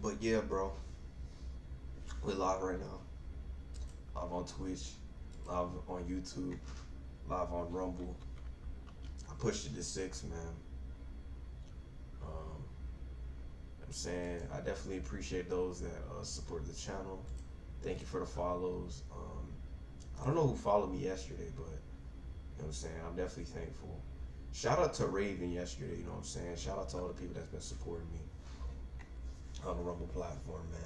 But yeah, bro, we're live right now. Live on Twitch, live on YouTube, live on Rumble. I pushed it to six, man. I'm saying I definitely appreciate those that support the channel. Thank you for the follows. I don't know who followed me yesterday, but you know what I'm saying. I'm definitely thankful. Shout out to Raven yesterday. You know what I'm saying. Shout out to all the people that's been supporting me on the Rumble platform, man.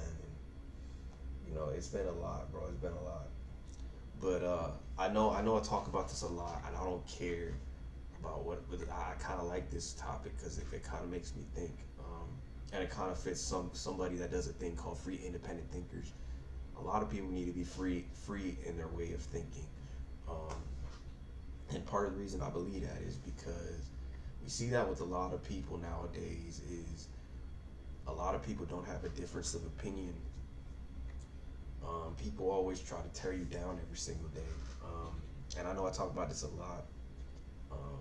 And it's been a lot, bro. It's been a lot. But I talk about this a lot, and I don't care about what. But I kind of like this topic because it kind of makes me think, and it kind of fits somebody that does a thing called free independent thinkers. A lot of people need to be free in their way of thinking, um, and part of the reason I believe that is because we see that with a lot of people nowadays is a lot of people don't have a difference of opinion. People always try to tear you down every single day. And I know I talk about this a lot. Um,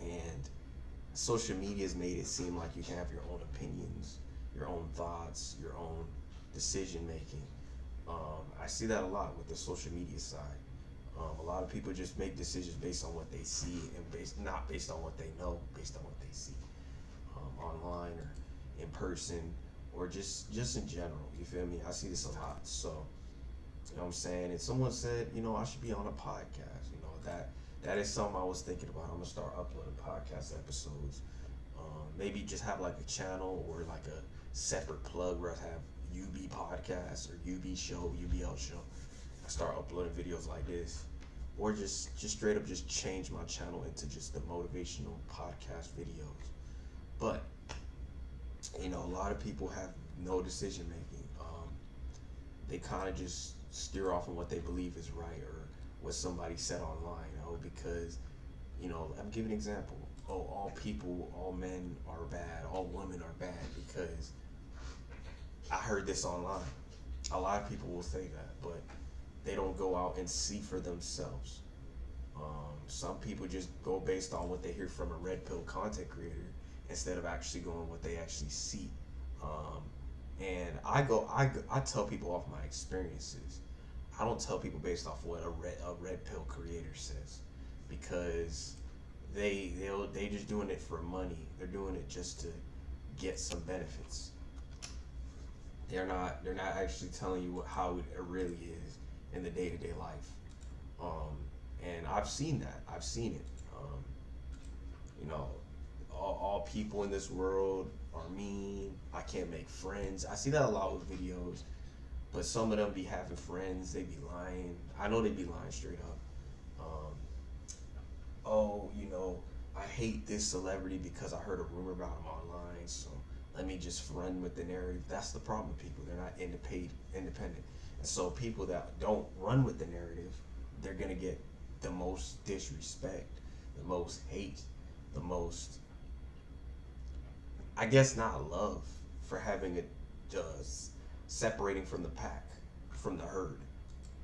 and social media has made it seem like you can have your own opinions, your own thoughts, your own decision making. I see that a lot with the social media side. A lot of people just make decisions based on what they see and not based on what they know, based on what they see online or in person or just in general. You feel me? I see this a lot. So you know what I'm saying? And someone said, I should be on a podcast. That is something I was thinking about. I'm gonna start uploading podcast episodes. Maybe just have like a channel or like a separate plug where I have UB podcast or UB show, UBL show. I start uploading videos like this, or just straight up just change my channel into just the motivational podcast videos. But a lot of people have no decision making. They kind of just steer off on what they believe is right or what somebody said online. Because I'm giving an example. Oh, all people, all men are bad, all women are bad because I heard this online. A lot of people will say that, but they don't go out and see for themselves. Some people just go based on what they hear from a red pill content creator instead of actually going what they actually see. Um, and I tell people off my experiences. I don't tell people based off what a red pill creator says, because they just doing it for money. They're doing it just to get some benefits. They're not actually telling you how it really is in the day to day life. Um, and I've seen that. I've seen it. You know, all people in this world are mean. I can't make friends. I see that a lot with videos. But some of them be having friends. They be lying. I know they be lying straight up. Um, oh, I hate this celebrity because I heard a rumor about him online. So let me just run with the narrative. That's the problem with people. They're not independent. And so people that don't run with the narrative, they're gonna get the most disrespect, the most hate, the most, I guess, not love for having it just separating from the pack, from the herd.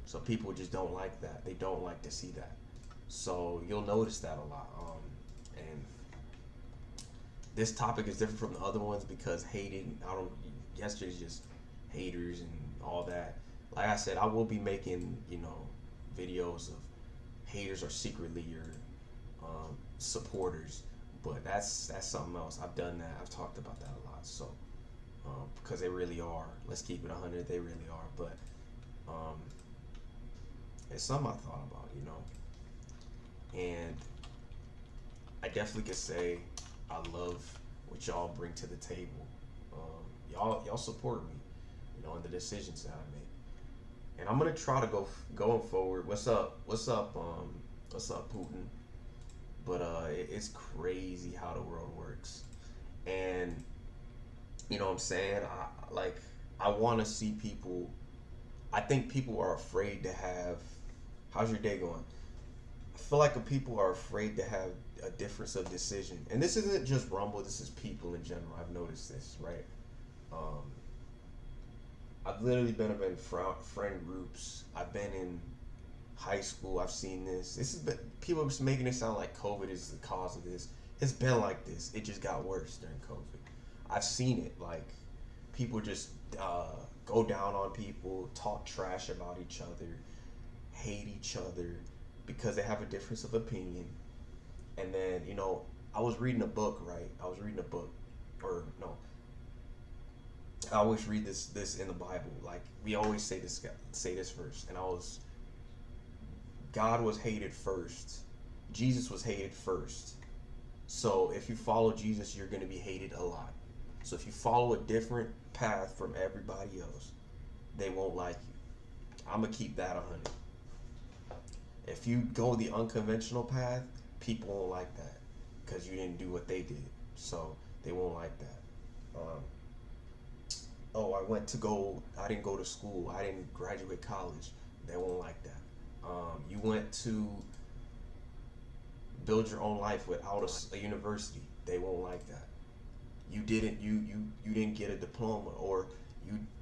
So people just don't like that. They don't like to see that. So you'll notice that a lot. And this topic is different from the other ones because hating, I don't, yesterday's just haters and all that. Like I said, I will be making, videos of haters or secretly your supporters, but that's something else. I've done that. I've talked about that a lot. So because they really are. Let's keep it 100. They really are. But um, it's something I thought about, and I definitely could say I love what y'all bring to the table. Y'all support me, in the decisions that I make, and I'm gonna try to going forward. What's up? What's up? What's up, Putin? But it's crazy how the world works, and you know what I'm saying. I want to see people. I think people are afraid to have. How's your day going? I feel like people are afraid to have a difference of decision, and this isn't just Rumble. This is people in general. I've noticed this, right? Um, I've literally been in friend groups. I've been in high school. I've seen this. This has been people are just making it sound like COVID is the cause of this. It's been like this. It just got worse during COVID. I've seen it. Like, people just go down on people, talk trash about each other, hate each other because they have a difference of opinion. And then, I was reading a book, right? I was reading a book, or no, I always read this in the Bible. Like we always say this first, and God was hated first. Jesus was hated first. So if you follow Jesus, you're going to be hated a lot. So if you follow a different path from everybody else, they won't like you. I'm going to keep that 100. If you go the unconventional path, people won't like that because you didn't do what they did. So they won't like that. I didn't go to school. I didn't graduate college. They won't like that. You went to build your own life without a university. They won't like that. You didn't get a diploma, or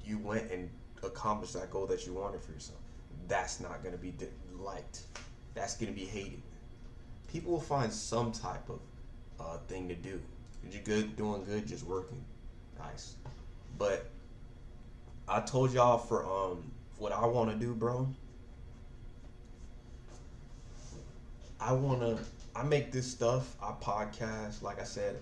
you went and accomplished that goal that you wanted for yourself. That's not going to be liked. That's going to be hated. People will find some type of thing to do. You're good, doing good, just working. Nice. But I told y'all for what I want to do, bro. I make this stuff. I podcast. Like I said,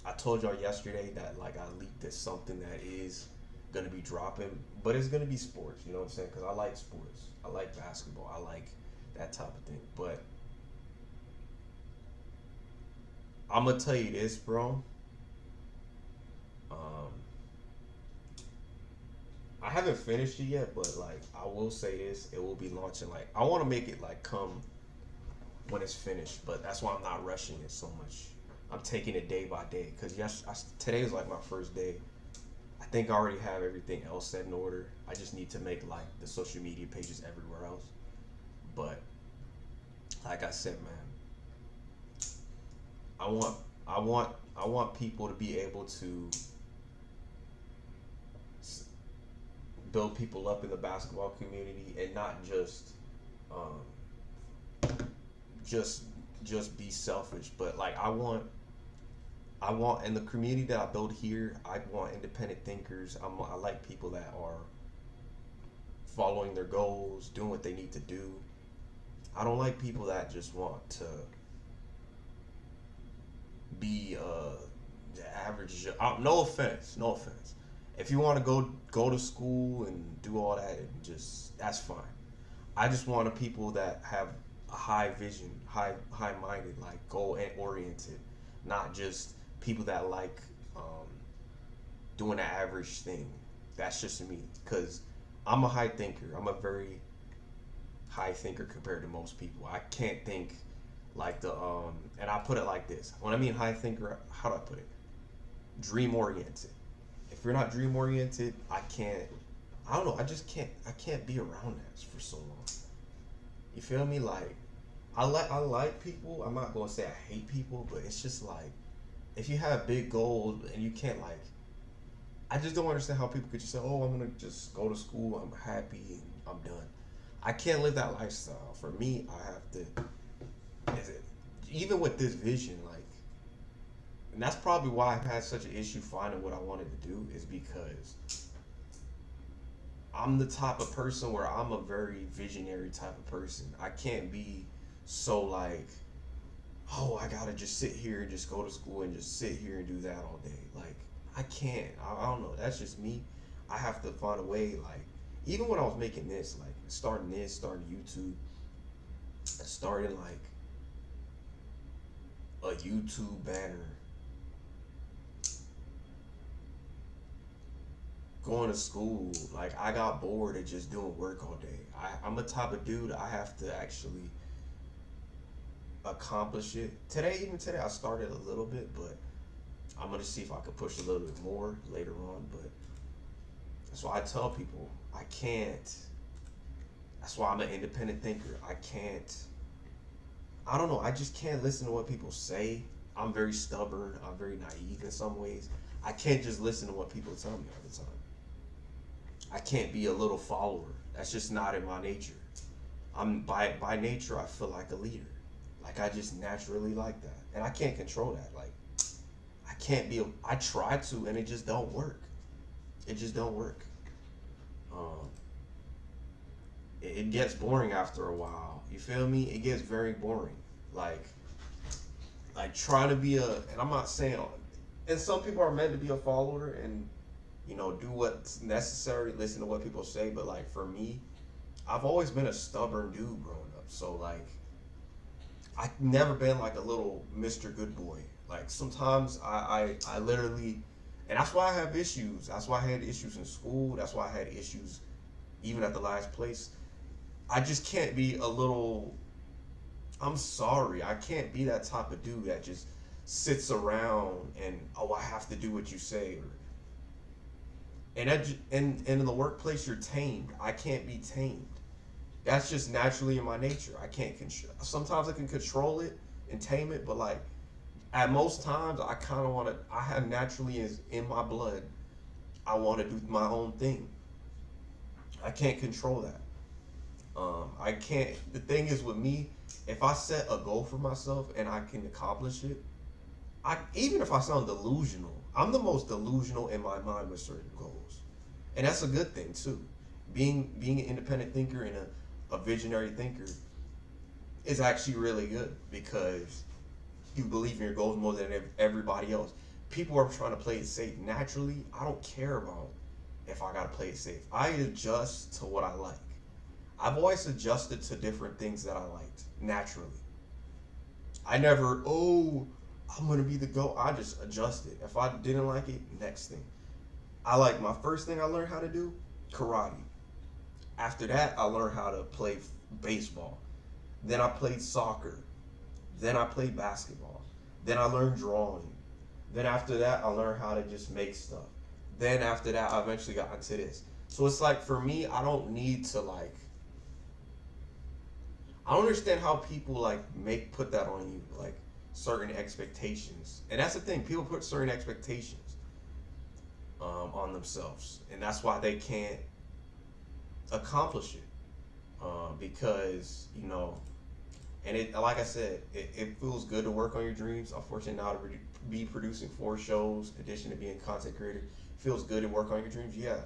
I told y'all yesterday that like I leaked this something that is gonna be dropping, but it's gonna be sports. You know what I'm saying? Because I like sports. I like basketball. I like that type of thing. But I'm gonna tell you this, bro. I haven't finished it yet, but like I will say this, it will be launching. Like I want to make it like come when it's finished, but that's why I'm not rushing it so much. I'm taking it day by day because today is like my first day. I think I already have everything else set in order. I just need to make like the social media pages everywhere else. But like I said, man, I want people to be able to build people up in the basketball community and not just be selfish, but like I want in the community that I build here, I want independent thinkers. I like people that are following their goals, doing what they need to do. I don't like people that just want to be the average. No offense, no offense. If you want to go to school and do all that, that's fine. I just want people that have a high vision, high minded, like goal oriented, not just people that like doing the average thing. That's just me, because I'm a high thinker. I'm a very high thinker compared to most people. I can't think like and I put it like this. When I mean high thinker, how do I put it? Dream oriented. If you're not dream oriented, I don't know, I can't be around that for so long. You feel me? Like I like people. I'm not gonna say I hate people, but it's just like if you have big goals and you can't like, I just don't understand how people could just say, oh, I'm gonna just go to school, I'm happy and I'm done. I can't live that lifestyle. For me, I have to, even with this vision, like, and that's probably why I've had such an issue finding what I wanted to do, is because I'm the type of person where I'm a very visionary type of person. I can't be so like, oh, I gotta just sit here and just go to school and just sit here and do that all day. Like, I can't. I don't know. That's just me. I have to find a way. Like, even when I was making this, like starting YouTube, starting like a YouTube banner, going to school, like I got bored of just doing work all day. I'm the type of dude, I have to actually accomplish it. Even today I started a little bit, but I'm gonna see if I can push a little bit more later on. But that's why I tell people I can't. That's why I'm an independent thinker. I don't know, I just can't listen to what people say. I'm very stubborn, I'm very naive in some ways. I can't just listen to what people tell me all the time. I can't be a little follower. That's just not in my nature. I'm by nature, I feel like a leader. Like I just naturally like that, and I can't control that. Like I can't be. I try to, and it just don't work. It just don't work. Um, it gets boring after a while. You feel me? It gets very boring. Like trying to be a, and I'm not saying, and some people are meant to be a follower and do what's necessary, listen to what people say. But like for me, I've always been a stubborn dude growing up. So like I've never been like a little Mr. Good Boy. Like sometimes I literally, and that's why I have issues. That's why I had issues in school. That's why I had issues even at the last place. I just can't be a little. I'm sorry, I can't be that type of dude that just sits around and, oh, I have to do what you say. And in the workplace you're tamed. I can't be tamed. That's just naturally in my nature. I can't control. Sometimes I can control it and tame it, but like at most times I kind of want to. I have naturally is in my blood. I want to do my own thing. I can't control that. I can't. The thing is with me, if I set a goal for myself and I can accomplish it, even if I sound delusional, I'm the most delusional in my mind with certain goals, and that's a good thing too. Being an independent thinker and a visionary thinker is actually really good because you believe in your goals more than everybody else. People are trying to play it safe. Naturally, I don't care about if I gotta play it safe. I adjust to what I like. I've always adjusted to different things that I liked naturally. I never, oh, I'm gonna be the GOAT. I just adjusted. If I didn't like it, next thing. My first thing I learned how to do, karate. After that, I learned how to play baseball. Then I played soccer. Then I played basketball. Then I learned drawing. Then after that, I learned how to just make stuff. Then after that, I eventually got into this. So it's like for me, I don't need to like. I don't understand how people like put that on you, like certain expectations. And that's the thing, people put certain expectations on themselves, and that's why they can't accomplish it because and it, like I said, it feels good to work on your dreams. I'm fortunate now to be producing 4 shows in addition to being a content creator. It feels good to work on your dreams, yeah.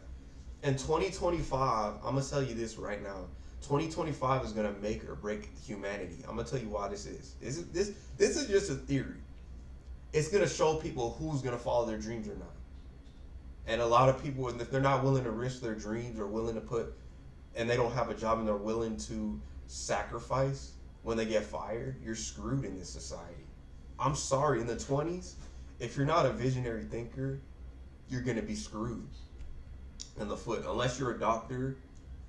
In 2025, I'm gonna tell you this right now. 2025 is gonna make or break humanity. I'm gonna tell you why this is. This is just a theory. It's gonna show people who's gonna follow their dreams or not. And a lot of people, if they're not willing to risk their dreams or willing to put, and they don't have a job and they're willing to sacrifice when they get fired, you're screwed in this society. I'm sorry, in the 20s, if you're not a visionary thinker, you're gonna be screwed in the foot. Unless you're a doctor,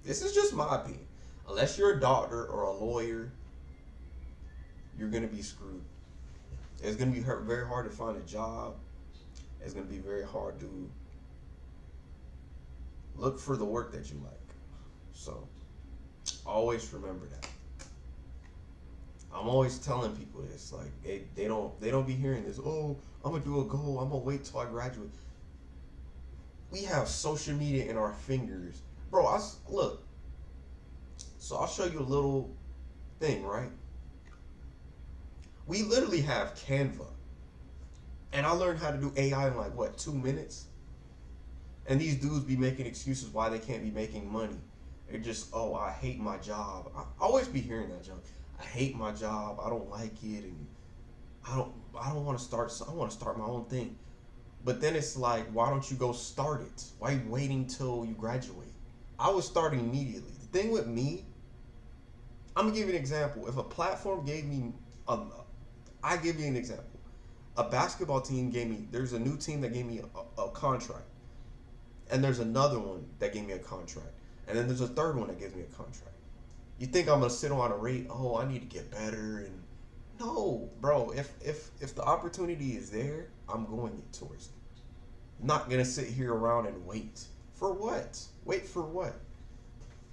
this is just my opinion. Unless you're a doctor or a lawyer, you're gonna be screwed. It's gonna be very hard to find a job. It's gonna be very hard to look for the work that you like. So always remember that. I'm always telling people this. Like they don't be hearing this. Oh, I'm gonna do a goal. I'm gonna wait till I graduate. We have social media in our fingers, bro. Look. So I'll show you a little thing, right? We literally have Canva, and I learned how to do AI in like what, 2 minutes. And these dudes be making excuses why they can't be making money. They're just, oh, I hate my job. I always be hearing that joke. I hate my job. I don't like it, and I don't want to start. I want to start my own thing. But then it's like, why don't you go start it? Why are you waiting till you graduate? I was starting immediately. The thing with me, I'm gonna give you an example. If a platform gave me, I give you an example. A basketball team gave me. There's a new team that gave me a contract, and there's another one that gave me a contract, and then there's a third one that gives me a contract. You think I'm gonna sit on a rate? Oh, I need to get better, and no, bro. If the opportunity is there, I'm going towards it. I'm not gonna sit here around and wait. For what? Wait for what?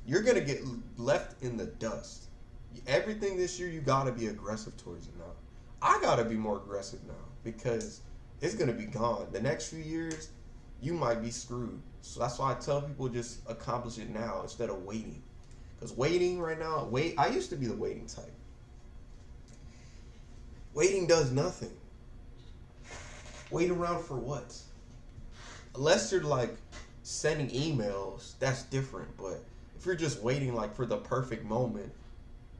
You're gonna get left in the dust. Everything this year, you gotta be aggressive towards it now. I gotta be more aggressive now because it's gonna be gone. The next few years, you might be screwed. So that's why I tell people just accomplish it now instead of waiting. Because waiting right now, I used to be the waiting type. Waiting does nothing. Wait around for what? Unless you're like sending emails, that's different. But if you're just waiting like for the perfect moment,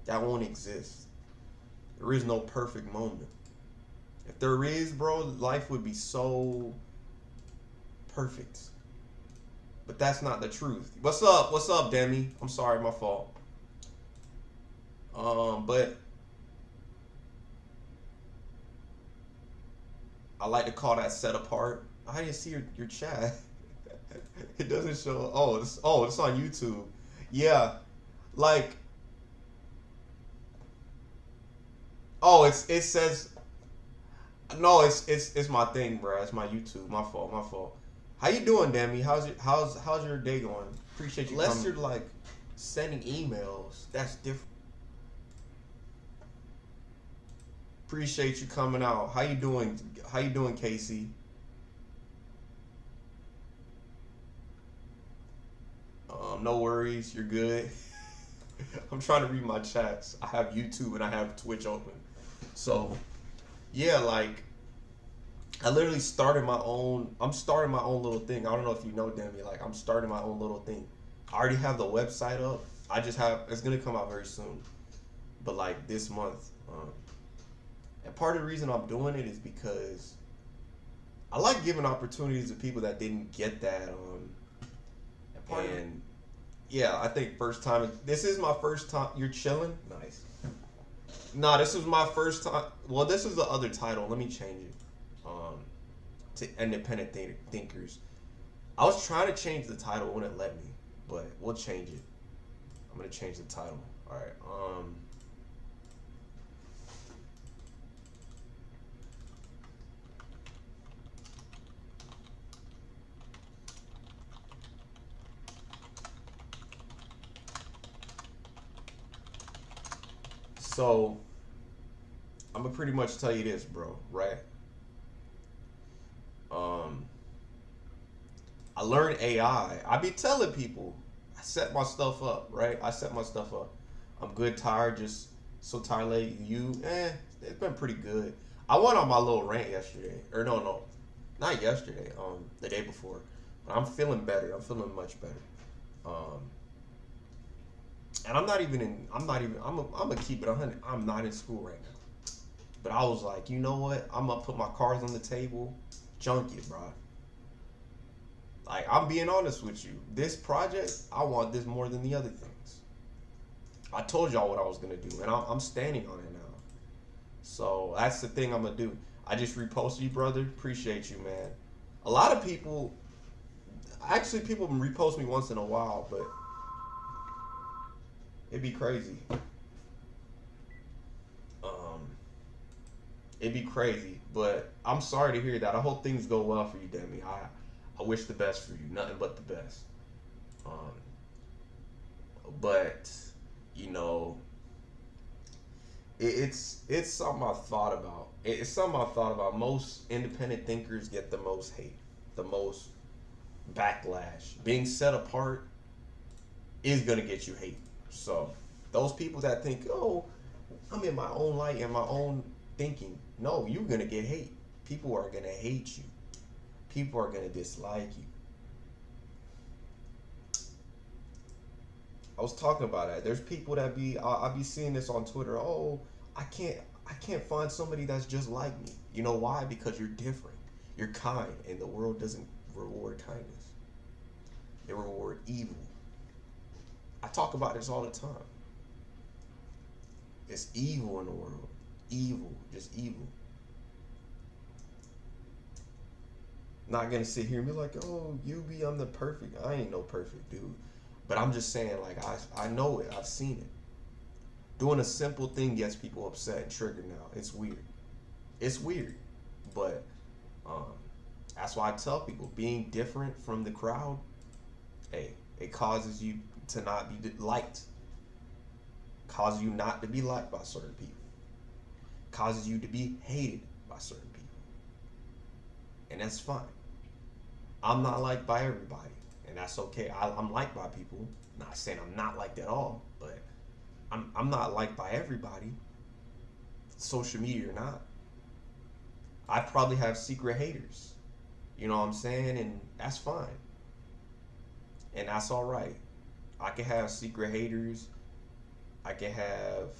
that won't exist. There is no perfect moment. If there is, bro, life would be so perfect. But that's not the truth. What's up? What's up, Demi? I'm sorry, my fault. But I like to call that set apart. I didn't see your chat. It doesn't show. It's on YouTube. Yeah, like it says no. It's my thing, bro. It's my YouTube. My fault. My fault. How you doing, Demi? How's your day going? Appreciate you. Unless you're like sending emails, that's different. Appreciate you coming out. How you doing? How you doing, Casey? No worries. You're good. I'm trying to read my chats. I have YouTube and I have Twitch open. So, yeah, like I literally started my own. I'm starting my own little thing. I don't know if you know, Demi. Like I'm starting my own little thing. I already have the website up. I just have. It's gonna come out very soon, but like this month. And part of the reason I'm doing it is because I like giving opportunities to people that didn't get that. And yeah, I think first time. This is my first time. You're chilling. Nice. Nah, this was my first time. Well, this is the other title. Let me change it. To independent thinkers. I was trying to change the title, it wouldn't let me, but we'll change it. I'm gonna change the title. All right. So I'm gonna pretty much tell you this, bro. Right? Um, I learned AI. I be telling people, I set my stuff up, right? I set my stuff up. I'm good, tired, just so tired lately. It's been pretty good. I went on my little rant yesterday. Or no, not yesterday, the day before. But I'm feeling better. I'm feeling much better. Um, and I'm gonna keep it 100. I'm not in school right now. But I was like, you know what? I'm gonna put my cards on the table, junk it, bro. Like, I'm being honest with you. This project, I want this more than the other things. I told y'all what I was going to do, and I'm standing on it now. So, that's the thing I'm going to do. I just reposted you, brother. Appreciate you, man. A lot of people, actually, people repost me once in a while, but it'd be crazy. It'd be crazy, but I'm sorry to hear that. I hope things go well for you, Demi. I wish the best for you, nothing but the best. Um, but you know, it's something I thought about. It's something I thought about. Most independent thinkers get the most hate, the most backlash. Being set apart is gonna get you hate. So those people that think, oh, I'm in my own light and my own thinking, no, you're gonna get hate. People are gonna hate you. People are gonna dislike you. I was talking about that. There's people that I be seeing this on Twitter. Oh, I can't find somebody that's just like me. You know why? Because you're different. You're kind, and the world doesn't reward kindness. They reward evil. I talk about this all the time. It's evil in the world. Evil, just evil. Not gonna sit here and be like, oh, I'm the perfect. I ain't no perfect dude. But I'm just saying, like, I know it. I've seen it. Doing a simple thing gets people upset and triggered now. It's weird. It's weird. But that's why I tell people, being different from the crowd, hey, it causes you to not be liked. Causes you not to be liked by certain people. Causes you to be hated by certain people. And that's fine. I'm not liked by everybody, and that's okay. I'm liked by people. Not saying I'm not liked at all, but I'm not liked by everybody, social media or not. I probably have secret haters. You know what I'm saying? And that's fine. And that's all right. I can have secret haters. I can have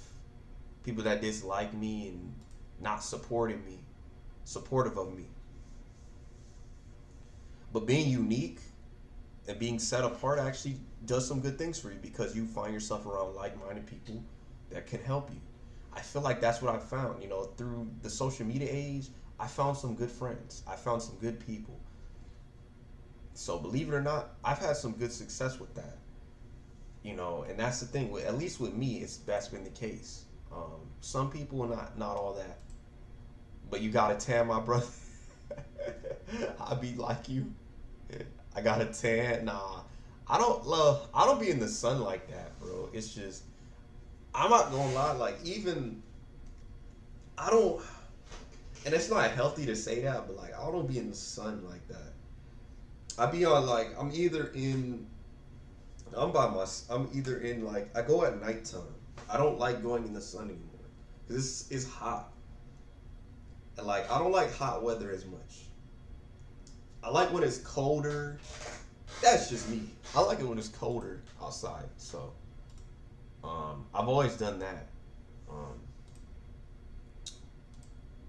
people that dislike me and not supporting me, supportive of me. But being unique and being set apart actually does some good things for you because you find yourself around like-minded people that can help you. I feel like that's what I found, through the social media age. I found some good friends. I found some good people. So believe it or not, I've had some good success with that. And that's the thing. At least with me, that's been the case. Some people not all that, but you got a tan, my brother. I be like you. I got a tan. Nah, I don't be in the sun like that, bro. It's just, I'm not gonna lie. Like, even I don't, and it's not healthy to say that, but like, I don't be in the sun like that. I be on, like, I'm either in, like, I go at nighttime. I don't like going in the sun anymore because it's hot. And like, I don't like hot weather as much. I like when it's colder. That's just me. I like it when it's colder outside. So, I've always done that. Um,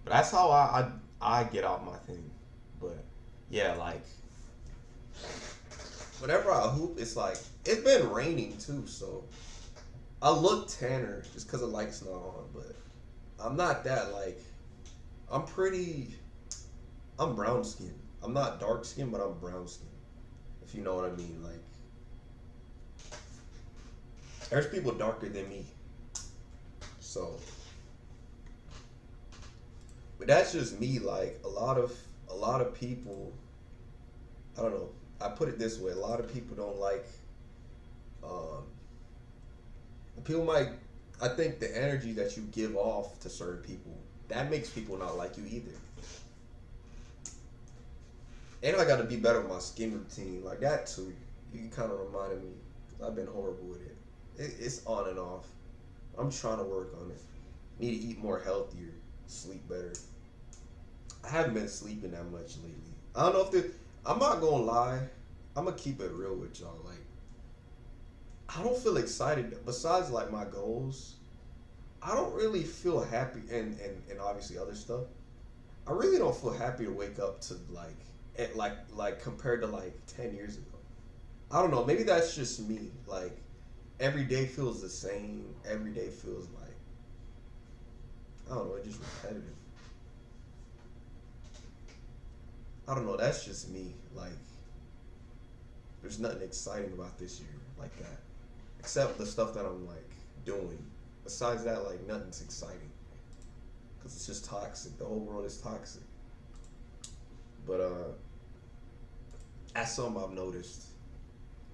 but that's how I get out my thing. But yeah, like, whenever I hoop, it's like, it's been raining too, so I look tanner just because the light's not on. But I'm not that, like, I'm pretty, I'm brown skinned. I'm not dark skinned, but I'm brown skinned, if you know what I mean. Like, there's people darker than me. So, but that's just me. Like, a lot of people, I don't know. I put it this way: a lot of people don't like. Um, people might. I think the energy that you give off to certain people, that makes people not like you either. And I got to be better with my skin routine, like that too. You kind of reminded me. 'Cause I've been horrible with it. It's on and off. I'm trying to work on it. Need to eat more healthier, sleep better. I haven't been sleeping that much lately. I don't know if the. I'm not gonna lie. I'm gonna keep it real with y'all. Like, I don't feel excited. Besides, like, my goals, I don't really feel happy, and obviously other stuff. I really don't feel happy to wake up to, like, like compared to like 10 years ago. I don't know. Maybe that's just me. Like, every day feels the same. Every day feels like, I don't know. It's just repetitive. I don't know. That's just me. Like, there's nothing exciting about this year like that, except the stuff that I'm like doing. Besides that, like, nothing's exciting because it's just toxic. The whole world is toxic. But that's something I've noticed.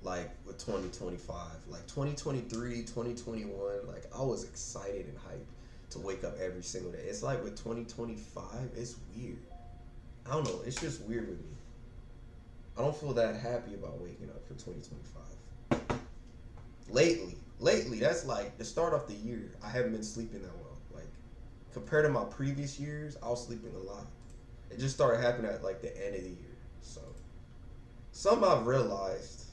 Like, with 2025, like 2023, 2021, like, I was excited and hyped to wake up every single day. It's like with 2025, it's weird. I don't know. It's just weird with me. I don't feel that happy about waking up for 2025. Lately, that's like the start of the year. I haven't been sleeping that well. Like, compared to my previous years, I was sleeping a lot. It just started happening at like the end of the year. So, some I've realized,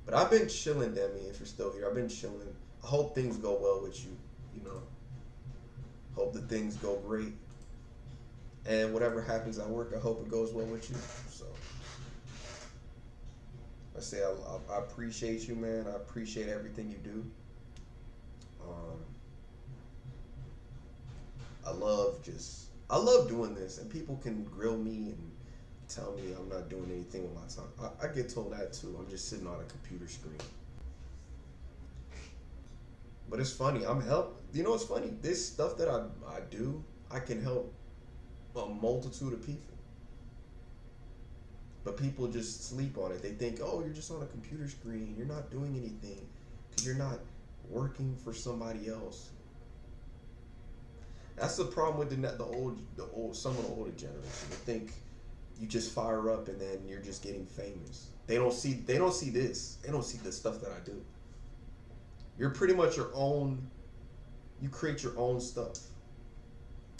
but I've been chilling, Demi. If you're still here, I've been chilling. I hope things go well with you. Hope that things go great. And whatever happens at work, I hope it goes well with you. So, I say I appreciate you, man. I appreciate everything you do. Um, I love doing this, and people can grill me and tell me I'm not doing anything with my time. I get told that too. I'm just sitting on a computer screen. But it's funny. It's funny. This stuff that I do, I can help a multitude of people. But people just sleep on it. They think, oh, you're just on a computer screen. You're not doing anything because you're not working for somebody else. That's the problem with some of the older generation. They think you just fire up and then you're just getting famous. They don't see this. They don't see the stuff that I do. You're pretty much your own. You create your own stuff.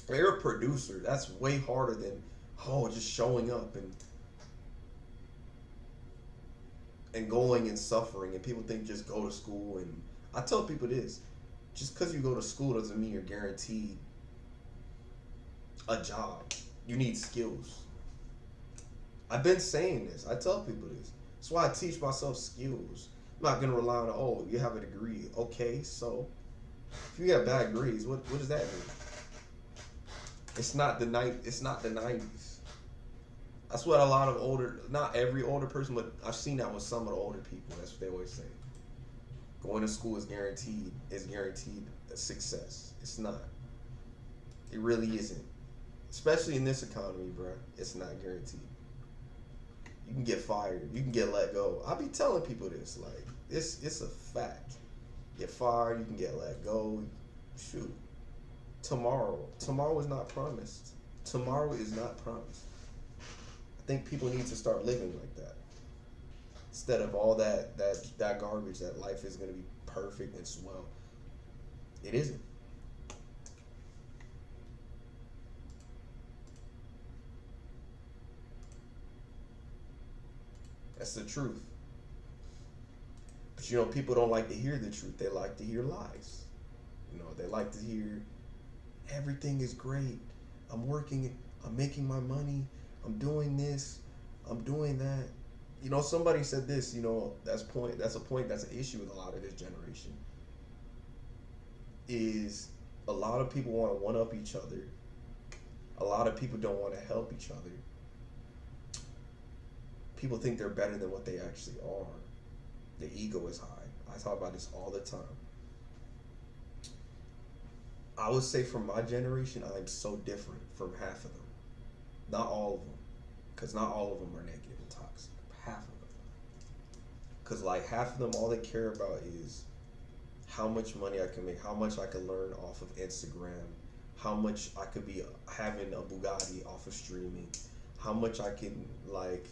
You're a producer. That's way harder than just showing up and going and suffering. And people think just go to school. And I tell people this: just because you go to school doesn't mean you're guaranteed a job. You need skills. I've been saying this. I tell people this. That's why I teach myself skills. I'm not gonna rely on you have a degree. Okay, so if you got bad grades, what does that mean? It's not the '90s. That's what a lot of not every older person, but I've seen that with some of the older people. That's what they always say. Going to school is guaranteed. Success. It's not. It really isn't. Especially in this economy, bro. It's not guaranteed. You can get fired. You can get let go. I be telling people this. Like, it's a fact. Get fired. You can get let go. Shoot. Tomorrow is not promised. Tomorrow is not promised. I think people need to start living like that. Instead of all that garbage that life is going to be perfect and swell. It isn't. That's the truth. But people don't like to hear the truth. They like to hear lies. They like to hear everything is great. I'm working, I'm making my money, I'm doing this, I'm doing that. Somebody said this, that's an issue with a lot of this generation. Is a lot of people want to one up each other. A lot of people don't want to help each other. People think they're better than what they actually are. The ego is high. I talk about this all the time. I would say from my generation, I'm so different from half of them. Not all of them. Because not all of them are negative and toxic. Half of them. Because like half of them, all they care about is how much money I can make, how much I can learn off of Instagram, how much I could be having a Bugatti off of streaming, how much I can like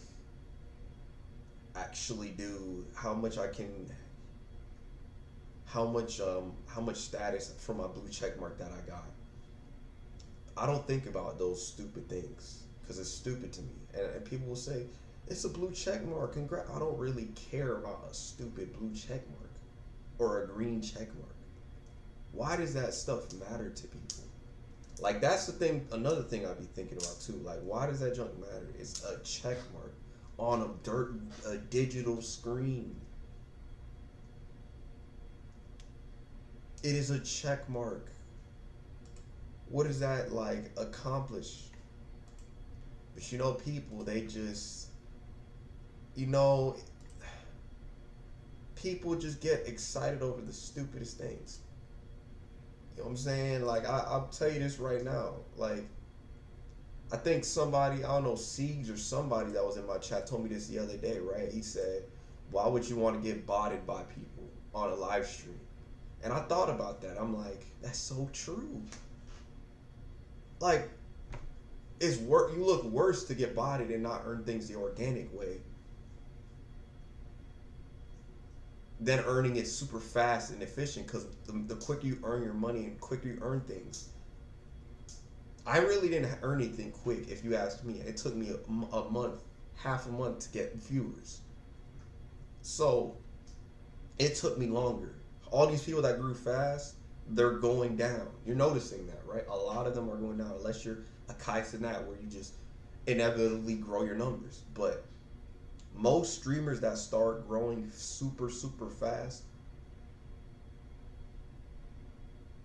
actually do, how much status for my blue check mark that I got. I don't think about those stupid things because it's stupid to me. And people will say, it's a blue check mark. Congrats. I don't really care about a stupid blue check mark or a green check mark. Why does that stuff matter to people? Like, that's the thing. Another thing I'd be thinking about too. Like, why does that junk matter? It's a check mark on a digital screen. It is a check mark. What does that like accomplish? But people, they just, people just get excited over the stupidest things. You know what I'm saying? Like, I'll tell you this right now. Like, I think somebody, I don't know, Siegs or somebody that was in my chat told me this the other day, right? He said, why would you want to get botted by people on a live stream? And I thought about that. I'm like, that's so true. Like, you look worse to get bodied and not earn things the organic way than earning it super fast and efficient, because the quicker you earn your money and quicker you earn things. I really didn't earn anything quick, if you ask me. It took me a month, half a month to get viewers. So it took me longer. All these people that grew fast, they're going down. You're noticing that, right? A lot of them are going down, unless you're a Kai Cenat, where you just inevitably grow your numbers. But most streamers that start growing super, super fast,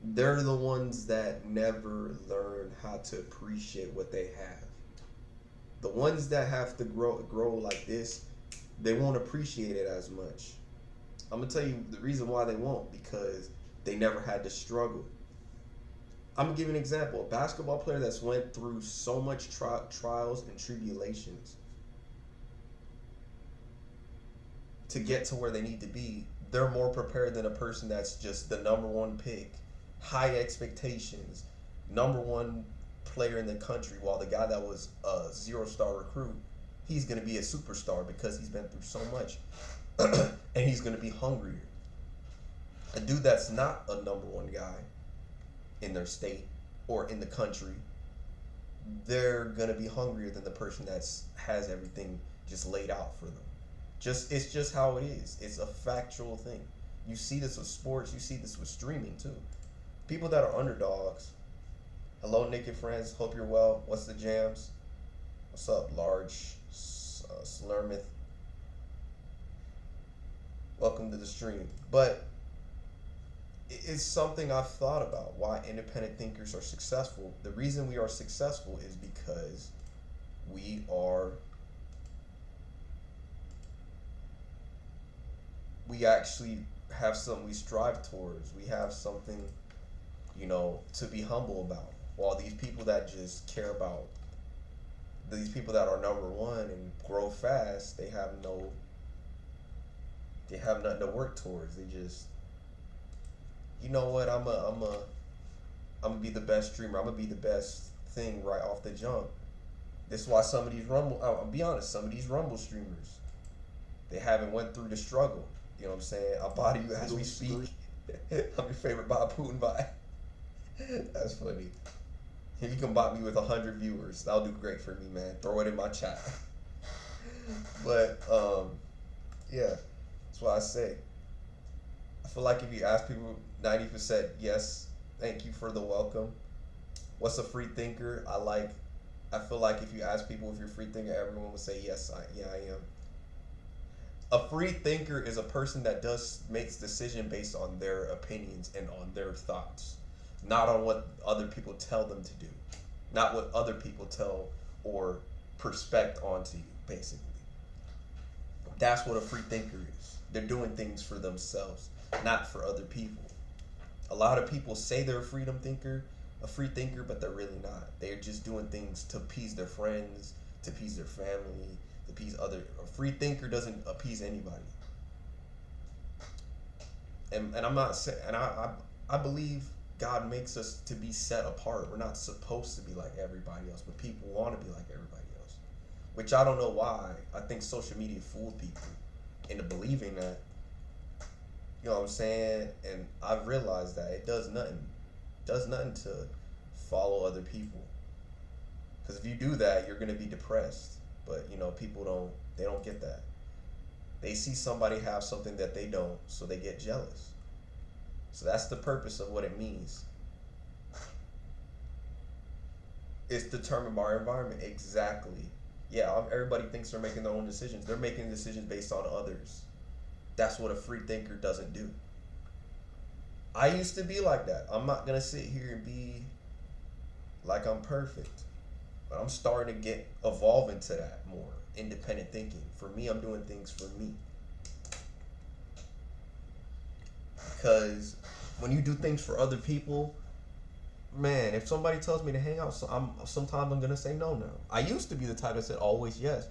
they're the ones that never learn how to appreciate what they have. The ones that have to grow like this, they won't appreciate it as much. I'm gonna tell you the reason why they won't, because they never had to struggle. I'm gonna give you an example. A basketball player that's went through so much trials and tribulations to get to where they need to be, they're more prepared than a person that's just the number one pick, high expectations, number one player in the country, while the guy that was a 0-star recruit, he's gonna be a superstar because he's been through so much. And he's going to be hungrier. A dude that's not a number one guy in their state, or in the country, they're gonna be hungrier than the person that's has everything just laid out for them. It's just how it is. It's a factual thing. You see this with sports. You see this with streaming too. People that are underdogs. Hello, Nick and friends. Hope you're well. What's the jams? What's up, Large Slurmith? Welcome to the stream. But it's something I've thought about. Why independent thinkers are successful. The reason we are successful is because we actually have something we strive towards. We have something, to be humble about. While these people that just care about, these people that are number one and grow fast, they have nothing to work towards. They just, you know what, I'm gonna be the best streamer. I'm gonna be the best thing right off the jump. This is why some of these I'll be honest, some of these Rumble streamers, they haven't went through the struggle. You know what I'm saying? I'll body you as we speak. I'm your favorite Bob Putin bot. That's funny. If you can bot me with 100 viewers, that'll do great for me, man. Throw it in my chat. But yeah, that's why I say. I feel like if you ask people, 90% yes, thank you for the welcome. What's a free thinker? I feel like if you ask people if you're a free thinker, everyone would say yes, I am. A free thinker is a person that makes decision based on their opinions and on their thoughts, not on what other people tell them to do, not what other people tell or perspect onto you, basically. That's what a free thinker is. They're doing things for themselves, not for other people. A lot of people say they're a free thinker, but they're really not. They're just doing things to appease their friends, to appease their family, to appease other. A free thinker doesn't appease anybody. And I'm not saying, and I believe God makes us to be set apart. We're not supposed to be like everybody else, but people want to be like everybody else, which I don't know why. I think social media fooled people into believing that. You know what I'm saying? And I've realized that it does nothing. It does nothing to follow other people. Because if you do that, you're going to be depressed. But, people don't get that. They see somebody have something that they don't, so they get jealous. So that's the purpose of what it means. It's determined by our environment. Exactly. Yeah, everybody thinks they're making their own decisions. They're making decisions based on others. That's what a free thinker doesn't do. I used to be like that. I'm not going to sit here and be like I'm perfect. But I'm starting to evolve into that more. Independent thinking. For me, I'm doing things for me. Because when you do things for other people, man, if somebody tells me to hang out, sometimes I'm going to say no now. I used to be the type that said always yes.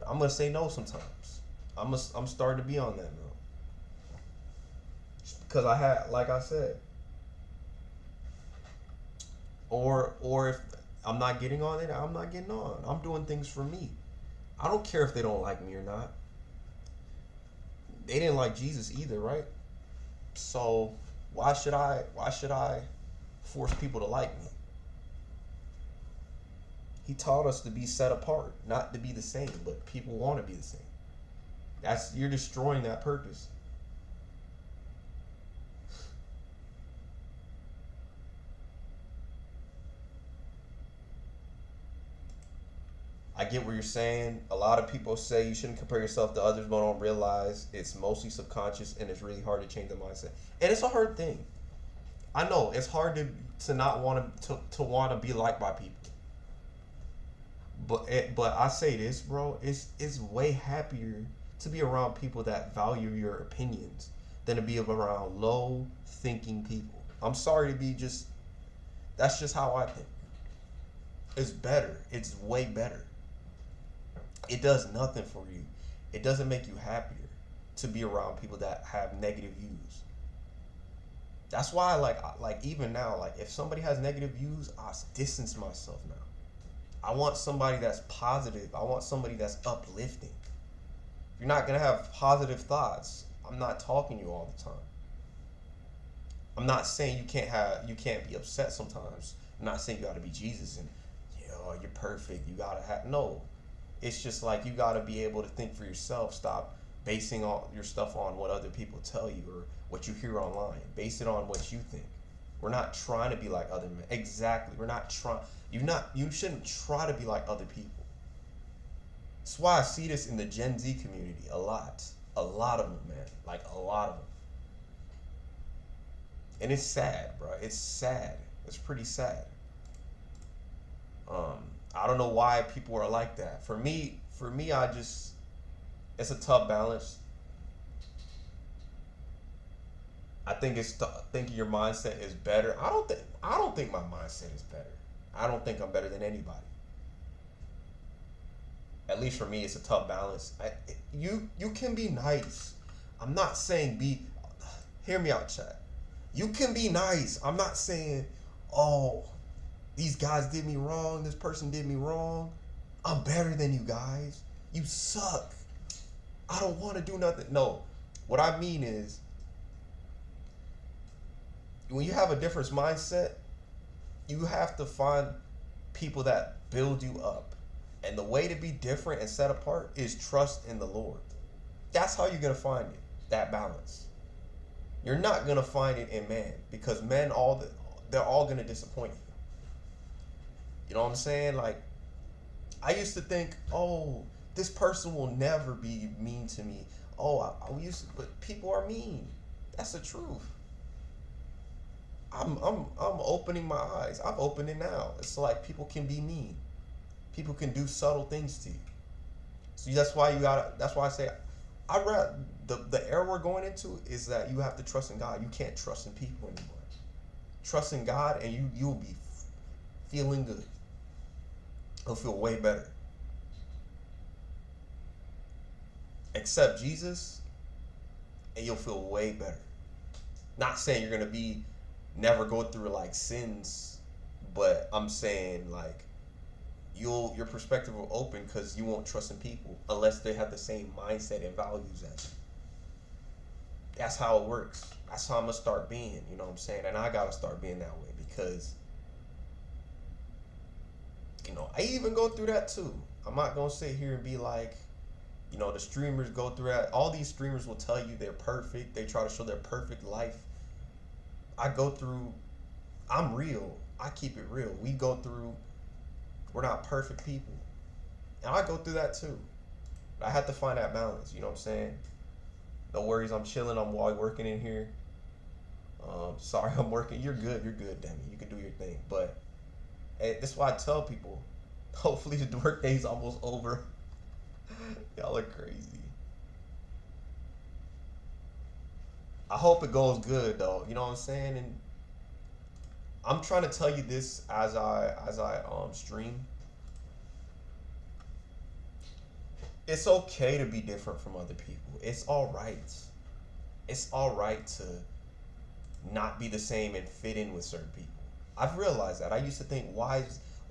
I'm going to say no sometimes. I'm starting to be on that now. Because I had, like I said, or if I'm not getting on it, I'm not getting on. I'm doing things for me. I don't care if they don't like me or not. They didn't like Jesus either, right? So why should I force people to like me? He taught us to be set apart, not to be the same, but people want to be the same. You're destroying that purpose. I get what you're saying. A lot of people say you shouldn't compare yourself to others, but don't realize it's mostly subconscious and it's really hard to change the mindset. And it's a hard thing. I know it's hard to not want to want to be liked by people. But I say this, bro. It's way happier to be around people that value your opinions than to be around low thinking people. I'm sorry to be just. That's just how I think. It's better. It's way better. It does nothing for you. It doesn't make you happier to be around people that have negative views. That's why, like even now, like if somebody has negative views, I distance myself now. I want somebody that's positive. I want somebody that's uplifting. If you're not gonna have positive thoughts, I'm not talking to you all the time. I'm not saying you can't be upset sometimes. I'm not saying you got to be Jesus and you're perfect. You gotta have no. It's just like you gotta be able to think for yourself. Stop basing all your stuff on what other people tell you or what you hear online. Base it on what you think. We're not trying to be like other men. Exactly. We're not trying. You shouldn't try to be like other people. That's why I see this in the Gen Z community a lot. A lot of them, man. Like a lot of them. And it's sad, bro. It's sad. It's pretty sad. I don't know why people are like that. For me, it's a tough balance. I think thinking your mindset is better. I don't think my mindset is better. I don't think I'm better than anybody. At least for me, it's a tough balance. You can be nice. I'm not saying be. Hear me out, chat. You can be nice. I'm not saying, oh, these guys did me wrong. This person did me wrong. I'm better than you guys. You suck. I don't want to do nothing. No, what I mean is, when you have a different mindset, you have to find people that build you up. And the way to be different and set apart is trust in the Lord. That's how you're going to find it, that balance. You're not going to find it in man, because men, they're all going to disappoint you. You know what I'm saying? Like, I used to think, oh, this person will never be mean to me. Oh, I used to, but people are mean. That's the truth. I'm opening my eyes. I've opened it now. It's like people can be mean. People can do subtle things to you. So that's why I say, the era we're going into is that you have to trust in God. You can't trust in people anymore. Trust in God, and you'll be feeling good. You'll feel way better. Accept Jesus, and you'll feel way better. Not saying you're gonna never go through like sins, but I'm saying like your perspective will open, because you won't trust in people unless they have the same mindset and values as you. That's how it works. That's how I'm gonna start being, you know what I'm saying? And I gotta start being that way, because I even go through that too. I'm not gonna sit here and be like, the streamers go through that. All these streamers will tell you they're perfect. They try to show their perfect life. I'm real. I keep it real. We're not perfect people. And I go through that too. But I have to find that balance, you know what I'm saying? No worries, I'm chilling. I'm while working in here. Sorry, I'm working. You're good, Demi. You can do your thing. But that's why I tell people, hopefully the work day's almost over. Y'all are crazy. I hope it goes good though. You know what I'm saying? And I'm trying to tell you this as I stream. It's okay to be different from other people. It's all right. It's all right to not be the same and fit in with certain people. I've realized that. I used to think, why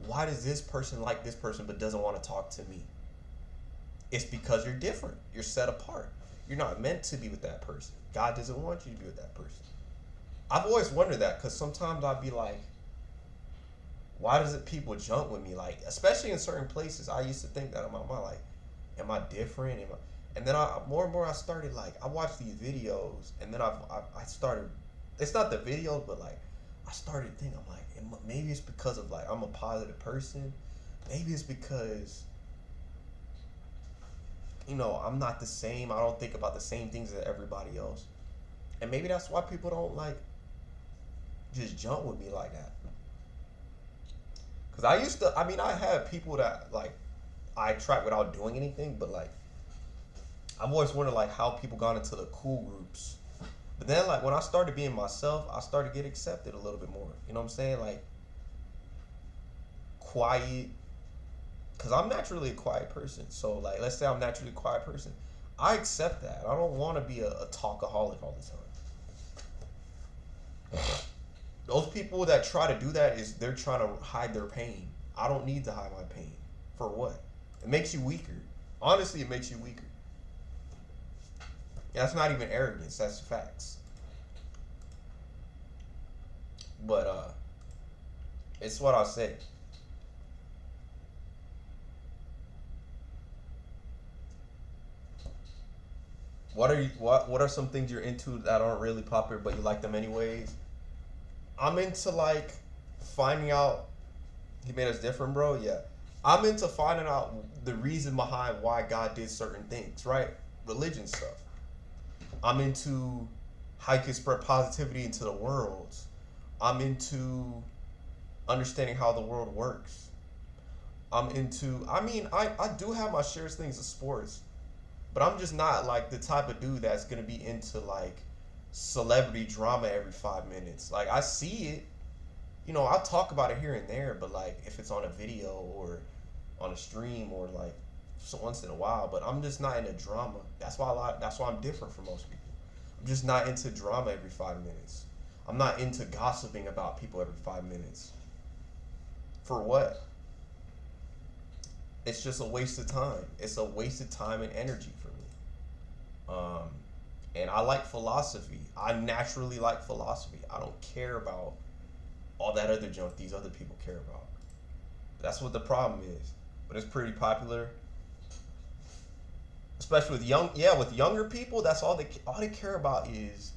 does this person like this person but doesn't want to talk to me? It's because you're different. You're set apart. You're not meant to be with that person. God doesn't want you to be with that person. I've always wondered that, because sometimes I'd be like, why does it people jump with me? Like, especially in certain places, I used to think that in my mind, like, am I different? And then more and more I started, like, I watched these videos, and then I started, it's not the videos, but like, I started thinking, I'm like, maybe it's because of like, I'm a positive person. Maybe it's because, I'm not the same. I don't think about the same things as everybody else. And maybe that's why people don't like just jump with me like that. Because I had people that like I attract without doing anything, but like I've always wondered like how people got into the cool groups. But then like when I started being myself, I started to get accepted a little bit more. You know what I'm saying? Like quiet. Because I'm naturally a quiet person. So like let's say I'm naturally a quiet person. I accept that. I don't want to be a talkaholic all the time. Those people that try to do that they're trying to hide their pain. I don't need to hide my pain. For what? It makes you weaker. Honestly, it makes you weaker. That's not even arrogance. That's facts. But it's what I say. What are some things you're into that aren't really popular but you like them anyways? I'm into like finding out he made us different, bro. Yeah. I'm into finding out the reason behind why God did certain things, right? Religion stuff. I'm into how you can spread positivity into the world. I'm into understanding how the world works. I do have my shares things of sports, but I'm just not like the type of dude that's gonna be into like celebrity drama every 5 minutes. Like I see it, I'll talk about it here and there, but like if it's on a video or on a stream or like so once in a while, but I'm just not into drama. That's why I'm different from most people. I'm just not into drama every 5 minutes. I'm not into gossiping about people every 5 minutes. For what? It's just a waste of time. It's a waste of time and energy for me. And I like philosophy. I naturally like philosophy. I don't care about all that other junk these other people care about. That's what the problem is. But it's pretty popular, especially with younger people. That's all they care about is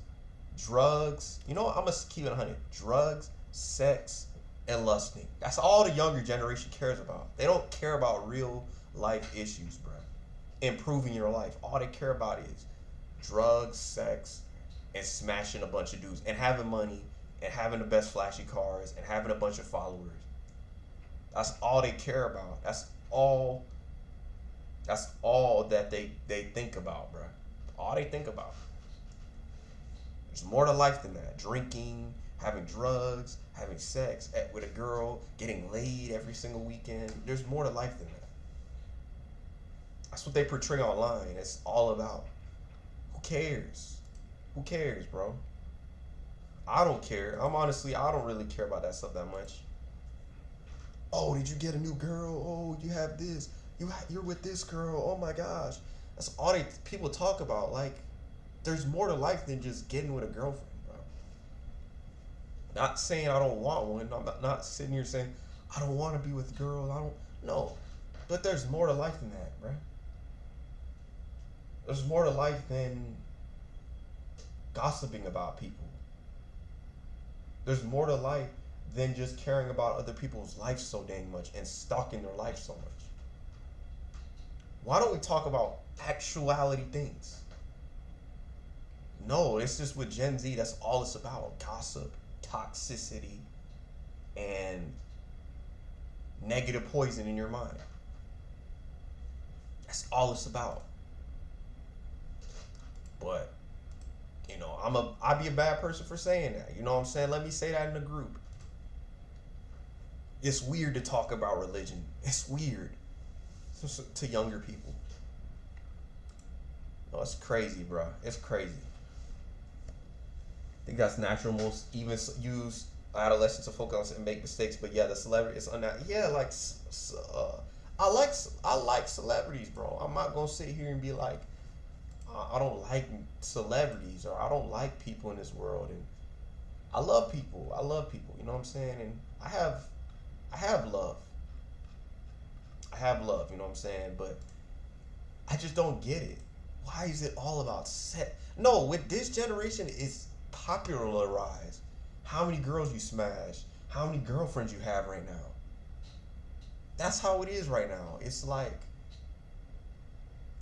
drugs. I'm gonna keep it 100. Drugs, sex, and lusting. That's all the younger generation cares about. They don't care about real life issues, bro. Improving your life. All they care about is drugs, sex, and smashing a bunch of dudes and having money and having the best flashy cars and having a bunch of followers. That's all they care about. That's all that they think about, bro. All they think about. There's more to life than that. Drinking, having drugs, having sex with a girl, getting laid every single weekend. There's more to life than that. That's what they portray online. It's all about. Who cares? Who cares, bro? I don't care. I don't really care about that stuff that much. Oh, did you get a new girl? Oh, you have this. You're with this girl. Oh my gosh. That's all people talk about. Like, there's more to life than just getting with a girlfriend, bro. Not saying I don't want one. I'm not sitting here saying I don't want to be with a girl. I don't. No. But there's more to life than that, bro. There's more to life than gossiping about people. There's more to life than just caring about other people's lives so dang much and stalking their life so much. Why don't we talk about actuality things? No, it's just with Gen Z, that's all it's about. Gossip, toxicity, and negative poison in your mind. That's all it's about. But, I'd be a bad person for saying that. You know what I'm saying? Let me say that in the group. It's weird to talk about religion. It's weird to younger people. No, it's crazy, bro. It's crazy. I think that's natural. Most even use adolescents to focus on and make mistakes. But yeah, the celebrity is unnatural. Yeah, like I like celebrities, bro. I'm not gonna sit here and be like, I don't like celebrities or I don't like people in this world. And I love people. You know what I'm saying? And I have love. I have love, you know what I'm saying? But I just don't get it. Why is it all about sex? No, with this generation, it's popularized. How many girls you smash? How many girlfriends you have right now? That's how it is right now. It's like,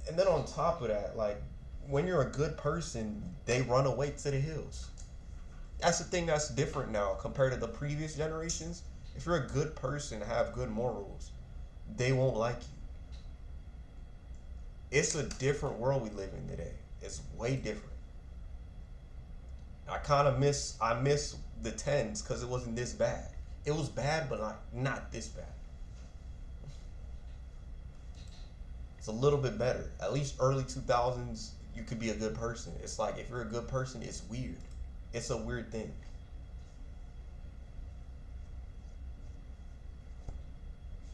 and then on top of that, like, when you're a good person, they run away to the hills. That's the thing that's different now compared to the previous generations. If you're a good person, have good morals, they won't like you. It's a different world we live in today. It's way different. I miss the 10s because it wasn't this bad. It was bad, but not this bad. It's a little bit better. At least early 2000s, you could be a good person. It's like, if you're a good person, it's weird. It's a weird thing.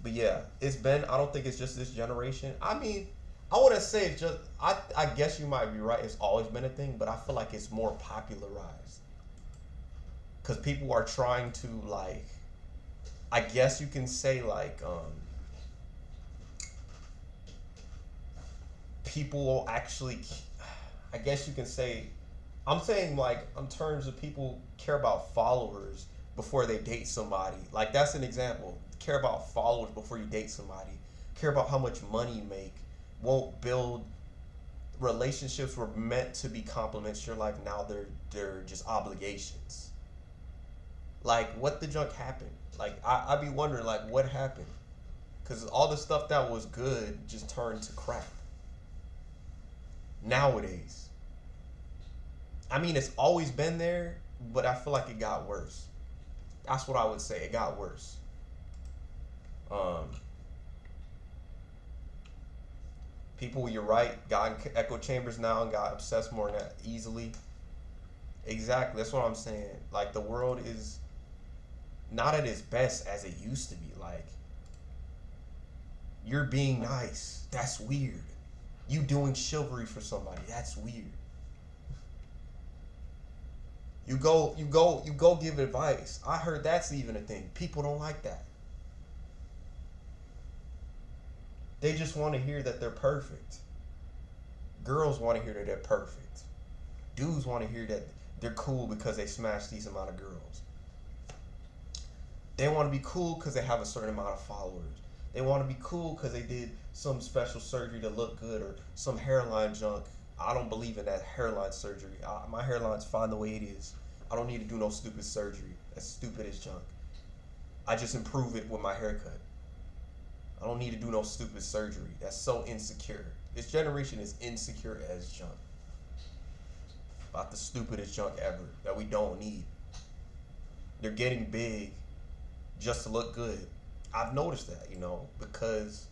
But yeah, I don't think it's just this generation. I mean, I wouldn't say it's just, I guess you might be right. It's always been a thing, but I feel like it's more popularized. because people are trying to like, I guess you can say like, people actually, I guess you can say, I'm saying like in terms of people care about followers before they date somebody. Like that's an example. Care about followers before you date somebody. Care about how much money you make. Won't build relationships were meant to be compliments to your life. Now they're just obligations. Like what the junk happened? Like I be wondering like what happened? Cause all the stuff that was good just turned to crap nowadays. I mean, it's always been there, but I feel like it got worse. That's what I would say. It got worse. Um, People, you're right, got in echo chambers now and got obsessed more that easily. Exactly. That's what I'm saying. Like the world is not at its best as it used to be. Like you're being nice. That's weird. You doing chivalry for somebody. That's weird. You go give advice. I heard that's even a thing. People don't like that. They just want to hear that they're perfect. Girls want to hear that they're perfect. Dudes want to hear that they're cool because they smashed these amount of girls. They want to be cool because they have a certain amount of followers. They want to be cool because they did some special surgery to look good or some hairline junk. I don't believe in that hairline surgery. My hairline's fine the way it is. I don't need to do no stupid surgery. That's stupid as junk. I just improve it with my haircut. I don't need to do no stupid surgery. That's so insecure. This generation is insecure as junk. About the stupidest junk ever that we don't need. They're getting big just to look good. I've noticed that, because,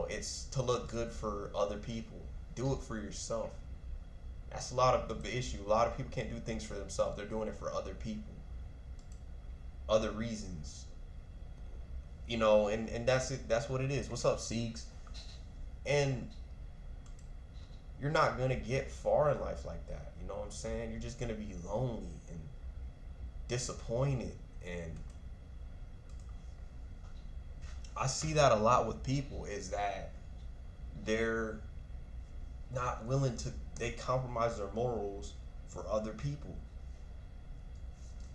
it's to look good for other people. Do it for yourself. That's a lot of the issue. A lot of people can't do things for themselves. They're doing it for other people. Other reasons. And that's it. That's what it is. What's up, Siegs? And you're not going to get far in life like that. You know what I'm saying? You're just going to be lonely and disappointed. And I see that a lot with people is that they're not willing to, they compromise their morals for other people.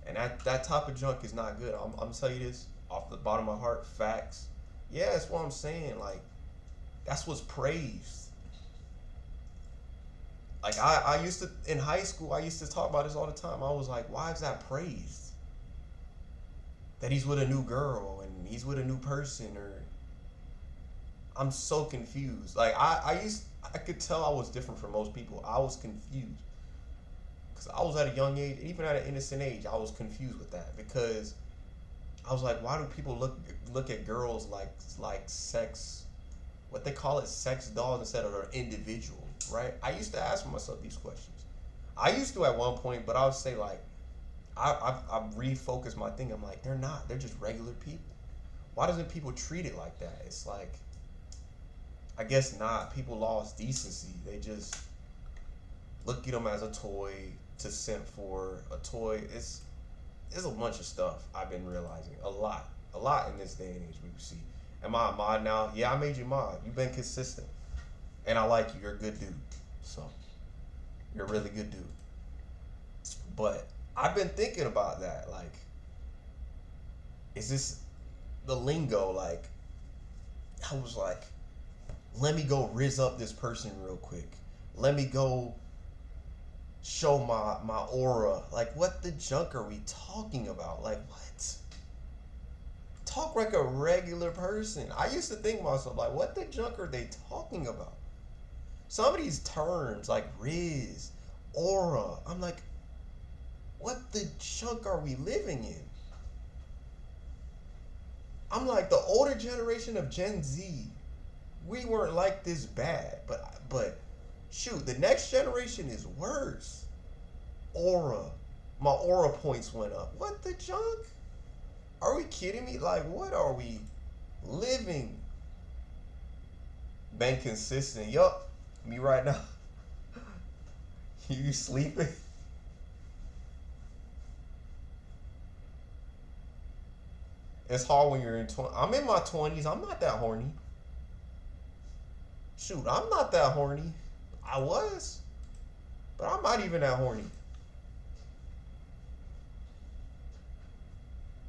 And that type of junk is not good. I'm telling you this off the bottom of my heart, facts. Yeah, that's what I'm saying. Like, that's what's praised. Like, I used to, in high school, I used to talk about this all the time. I was like, why is that praised? That he's with a new girl and he's with a new person, or I'm so confused. Like, I could tell I was different from most people. I was confused. Because I was at a young age, even at an innocent age, I was confused with that. Because I was like, why do people look at girls like sex, what they call it, sex dolls instead of an individual, right? I used to ask myself these questions. I used to at one point, but I would say like, I've refocused my thing. I'm like, they're not. They're just regular people. Why doesn't people treat it like that? It's like, I guess not. People lost decency. They just look at them as a toy to simp for a toy. It's a bunch of stuff I've been realizing. A lot in this day and age we see. Am I a mod now? Yeah, I made you mod. You've been consistent. And I like you. You're a good dude. So, you're a really good dude. But I've been thinking about that. Like, is this the lingo? Like, I was like, let me go rizz up this person real quick. Let me go show my aura. Like, what the junk are we talking about? Like, what? Talk like a regular person. I used to think to myself, like, what the junk are they talking about? Some of these terms, like rizz, aura, I'm like, what the junk are we living in? I'm like, the older generation of Gen Z, we weren't like this bad, but shoot, the next generation is worse. Aura. My aura points went up. What the junk? Are we kidding me? Like, what are we living? Been consistent. Yup. Me right now. You sleeping? It's hard when you're in 20. I'm in my 20s. I'm not that horny. Shoot, I'm not that horny. I was, but I'm not even that horny.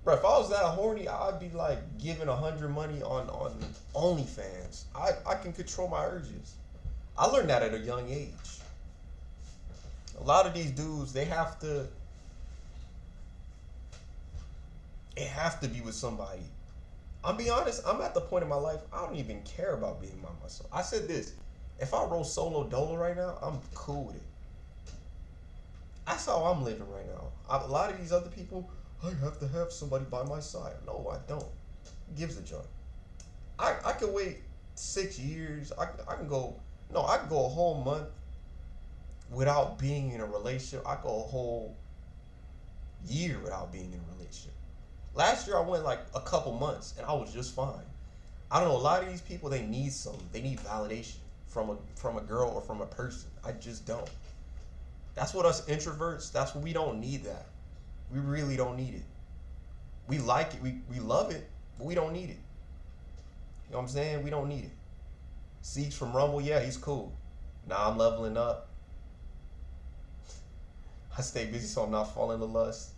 Bro, if I was that horny, I'd be like giving 100 money on OnlyFans. I can control my urges. I learned that at a young age. A lot of these dudes, it have to be with somebody. I'll be honest, I'm at the point in my life I don't even care about being by myself. I said this, if I roll solo dolo right now, I'm cool with it. That's how I'm living right now. A lot of these other people, I have to have somebody by my side. No, I don't. Who gives a joint? I can wait 6 years. I can go, no, I can go a whole month without being in a relationship. I go a whole year without being in a relationship. Last year I went like a couple months and I was just fine. I don't know. A lot of these people, they need something. They need validation from a girl or from a person. I just don't. That's what us introverts. That's what we don't need that. We really don't need it. We like it. We love it, but we don't need it. You know what I'm saying? We don't need it. Siege from Rumble, yeah, he's cool. Now I'm leveling up. I stay busy so I'm not falling to lust.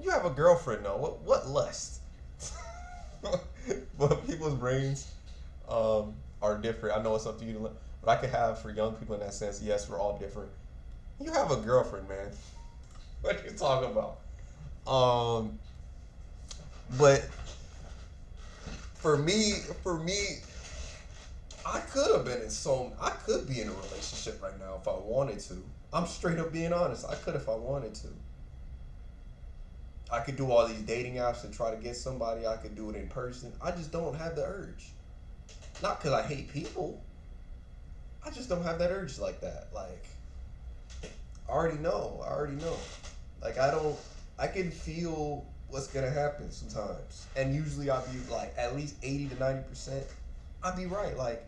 You have a girlfriend though. What lust? But people's brains are different. I know it's up to you to learn. But I could have for young people in that sense, yes, we're all different. You have a girlfriend, man. What are you talking about? But for me, I could be in a relationship right now if I wanted to. I'm straight up being honest. I could if I wanted to. I could do all these dating apps and try to get somebody. I could do it in person. I just don't have the urge. Not because I hate people. I just don't have that urge like that. Like, I already know. Like, I can feel what's going to happen sometimes. And usually I'll be like, at least 80 to 90%, I'll be right. Like,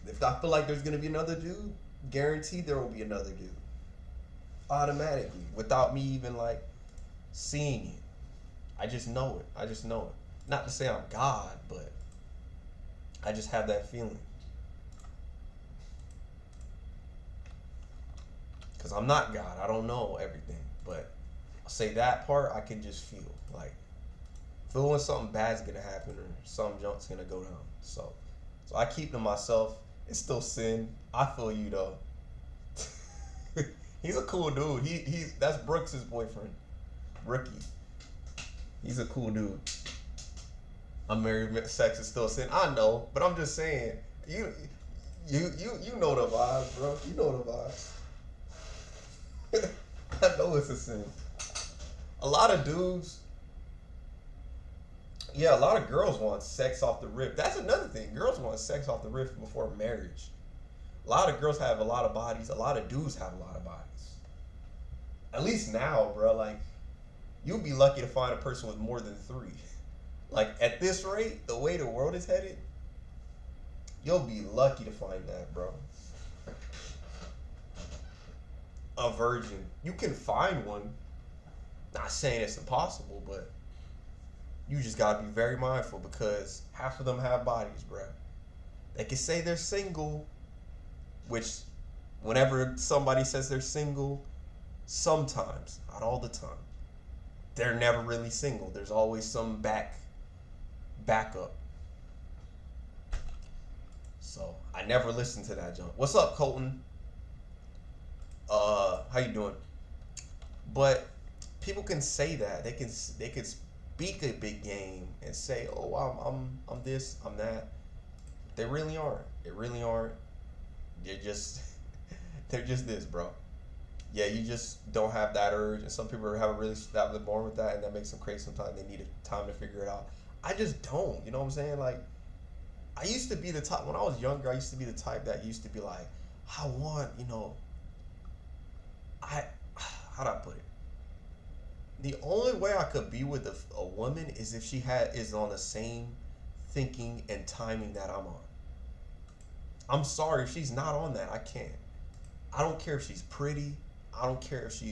if I feel like there's going to be another dude, guaranteed there will be another dude. Automatically. Without me even, like, seeing it. I just know it. Not to say I'm God, but I just have that feeling. Because I'm not God. I don't know everything. But I'll say that part, I can just feel. Like, feel when something bad's going to happen or some junk's going to go down. So I keep to myself. It's still sin. I feel you, though. He's a cool dude. That's Brooks' boyfriend. Rookie. He's a cool dude. I'm married. Sex is still sin. I know, but I'm just saying. You know the vibes, bro. You know the vibes. I know it's a sin. A lot of dudes. Yeah, a lot of girls want sex off the rip. That's another thing. Girls want sex off the rip before marriage. A lot of girls have a lot of bodies. A lot of dudes have a lot of bodies. At least now, bro. Like, you'll be lucky to find a person with more than 3. Like, at this rate, the way the world is headed, you'll be lucky to find that, bro. A virgin. You can find one. Not saying it's impossible, but you just gotta be very mindful because half of them have bodies, bro. They can say they're single, which whenever somebody says they're single, sometimes, not all the time, they're never really single. There's always some backup. So I never listened to that junk. What's up, Colton? How you doing? But people can say that. They can speak a big game and say, "Oh, I'm this, I'm that." They really aren't. They really aren't. They're just this, bro. Yeah, you just don't have that urge, and some people have been born with that, and that makes them crazy. Sometimes they need time to figure it out. I just don't. You know what I'm saying? Like, I used to be the type when I was younger. I used to be the type that used to be like, I want, how do I put it? The only way I could be with a woman is if she is on the same thinking and timing that I'm on. I'm sorry if she's not on that. I can't. I don't care if she's pretty. I don't care if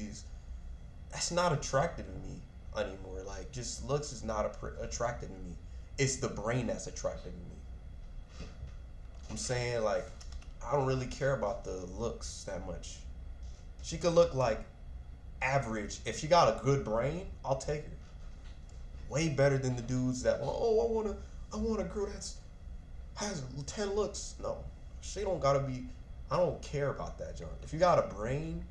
that's not attractive to me. anymore. Like, just looks is not attractive to me. It's the brain that's attractive to me. I'm saying, like, I don't really care about the looks that much. She could look like average. If she got a good brain, I'll take her. Way better than the dudes that, I want a girl that's has 10 looks. No, she don't gotta be. I don't care about that, John. If you got a brain,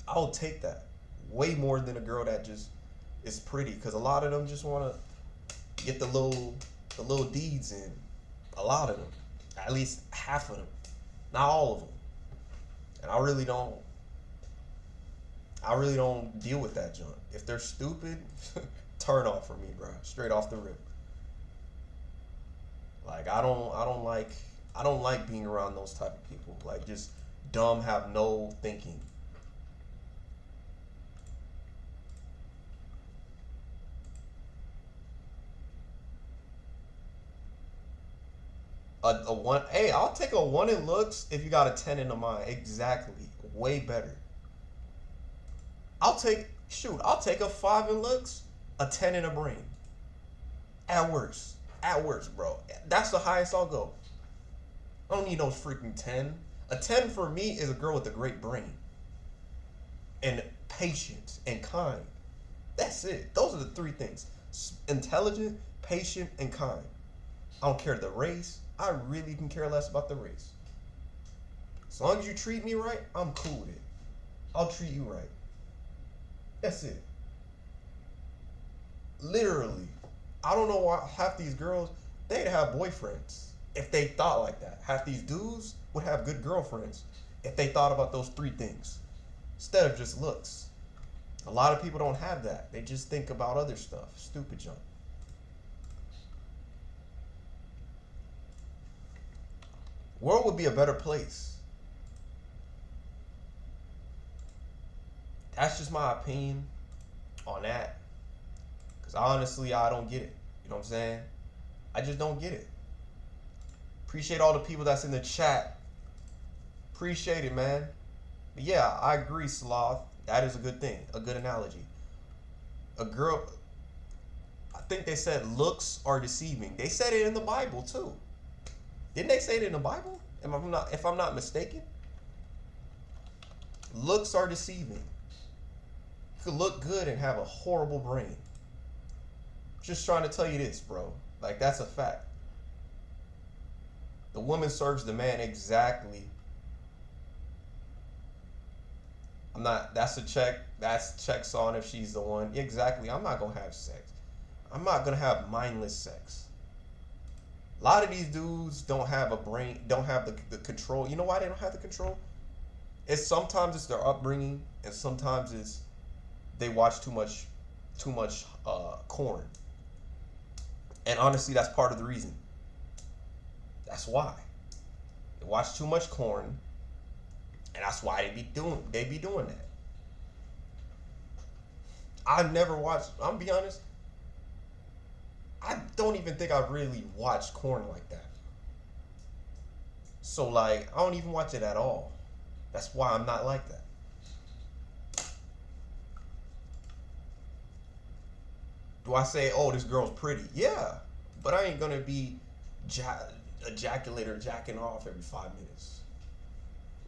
I'll take that way more than a girl that just is pretty. Because a lot of them just want to get the little deeds in. A lot of them, at least half of them, not all of them. And I really don't deal with that junk. If they're stupid, turn off for me, bro. Straight off the rip. Like, I don't like being around those type of people. Like, just dumb, have no thinking. A one, hey, I'll take a 1 in looks if you got a 10 in the mind. Exactly. Way better. I'll take a 5 in looks, a 10 in a brain. At worst, bro. That's the highest I'll go. I don't need no freaking 10. A 10 for me is a girl with a great brain. And patient and kind. That's it. Those are the 3 things. Intelligent, patient, and kind. I don't care the race. I really can care less about the race. As long as you treat me right, I'm cool with it. I'll treat you right. That's it. Literally. I don't know why half these girls, they'd have boyfriends if they thought like that. Half these dudes would have good girlfriends if they thought about those 3 things instead of just looks. A lot of people don't have that. They just think about other stuff. Stupid junk. World would be a better place. That's just my opinion on that. Because honestly, I don't get it. You know what I'm saying? I just don't get it. Appreciate all the people that's in the chat. Appreciate it, man. But yeah, I agree, Sloth. That is a good thing. A good analogy. A girl, I think they said looks are deceiving. They said it in the Bible too. Didn't they say it in the Bible? If I'm not mistaken? Looks are deceiving. You could look good and have a horrible brain. Just trying to tell you this, bro. Like, that's a fact. The woman serves the man exactly. That's checks on if she's the one. Exactly. I'm not going to have sex. I'm not going to have mindless sex. A lot of these dudes don't have a brain, don't have the control. You know why they don't have the control? Sometimes it's their upbringing, and sometimes it's they watch too much corn. And honestly, that's part of the reason. That's why. They watch too much corn, and that's why they be doing that. I've never watched, I'm be honest, I don't even think I've really watched corn like that. So, like, I don't even watch it at all. That's why I'm not like that. Do I say, oh, this girl's pretty? Yeah, but I ain't gonna be ejaculate or jacking off every 5 minutes.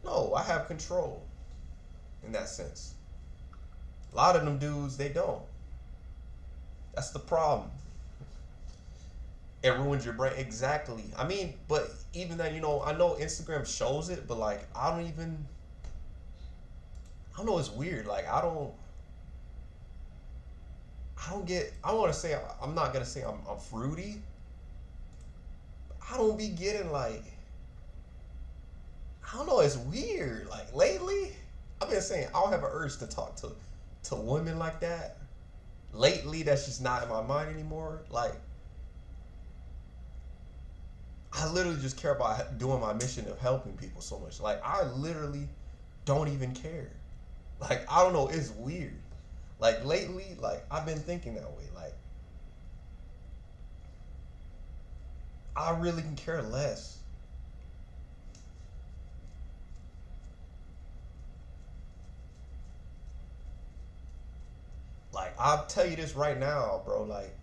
No, I have control in that sense. A lot of them dudes, they don't. That's the problem. It ruins your brain. Exactly. I mean, but even then, you know, I know Instagram shows it, but like, I don't know, it's weird. Like, I want to say, I'm not going to say I'm fruity. I don't be getting like, I don't know, it's weird. Like, lately, I've been saying I don't have an urge to talk to women like that. Lately, that's just not in my mind anymore. Like, I literally just care about doing my mission of helping people so much. Like, I literally don't even care. Like, I don't know, it's weird. Like, lately, like, I've been thinking that way. Like, I really can care less. Like, I'll tell you this right now, bro. Like,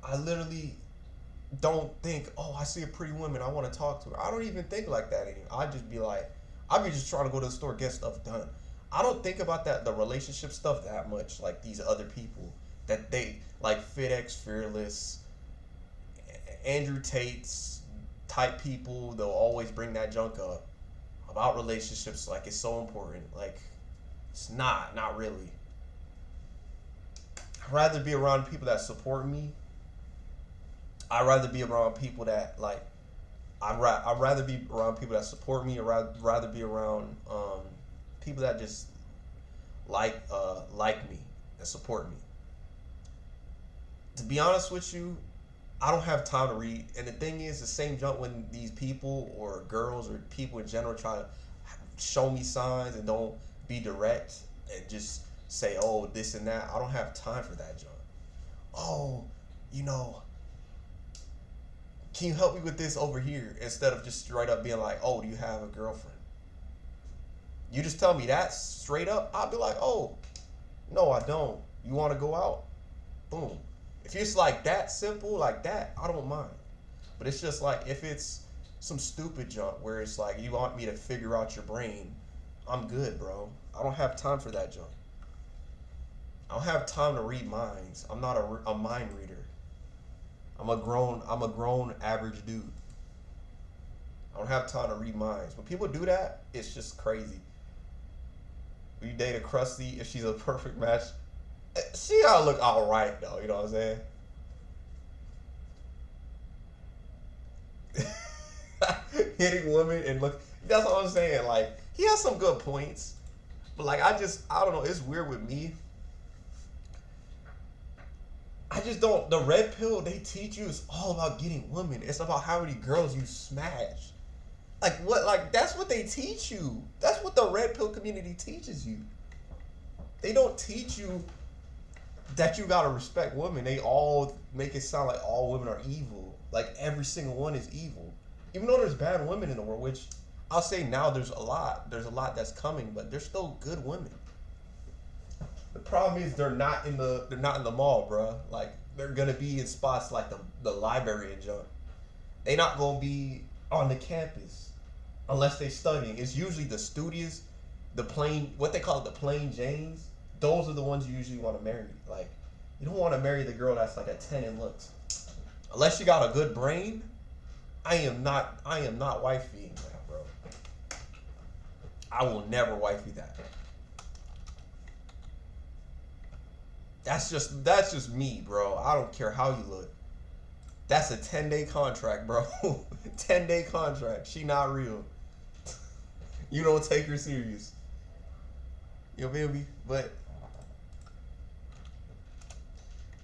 I literally don't think, oh, I see a pretty woman, I want to talk to her. I don't even think like that anymore. I just be like, I be just trying to go to the store, get stuff done. I don't think about the relationship stuff that much. Like these other people that they like, FedEx Fearless, Andrew Tate's type people. They'll always bring that junk up about relationships, like it's so important. Like, it's not really. I'd rather be around people that support me. I'd rather be around people that like. I'd rather be around people that support me. Or rather be around people that just like me, that support me. To be honest with you, I don't have time to read. And the thing is, the same jump when these people or girls or people in general try to show me signs and don't be direct and just say, oh, this and that. I don't have time for that junk. Oh, you know, can you help me with this over here? Instead of just straight up being like, oh, do you have a girlfriend? You just tell me that straight up, I'll be like, oh, no, I don't. You want to go out? Boom. If it's like that simple, like that, I don't mind. But it's just like, if it's some stupid junk where it's like, you want me to figure out your brain, I'm good, bro. I don't have time for that junk. I don't have time to read minds. I'm not a mind reader. I'm a grown average dude. I don't have time to read minds. When people do that, it's just crazy. When you date a crusty, if she's a perfect match, she gotta look alright though, you know what I'm saying? Hitting women and look, that's what I'm saying. Like, he has some good points. But like, I don't know, it's weird with me. I just don't. The red pill they teach you is all about getting women. It's about how many girls you smash. Like what? Like that's what they teach you. That's what the red pill community teaches you. They don't teach you that you gotta respect women. They all make it sound like all women are evil. Like every single one is evil. Even though there's bad women in the world, which I'll say now there's a lot. There's a lot that's coming, but there's still good women. The problem is they're not in the mall, bro. Like they're gonna be in spots like the library and junk. They not gonna be on the campus unless they studying. It's usually the studious, the plain, what they call it, the plain Janes. Those are the ones you usually want to marry. Like you don't want to marry the girl that's like a 10 in looks, unless you got a good brain. I am not wifeying that, bro. I will never wifey that. That's just me, bro. I don't care how you look. That's a 10-day contract, bro. 10-day contract. She not real. You don't take her serious. You feel me? But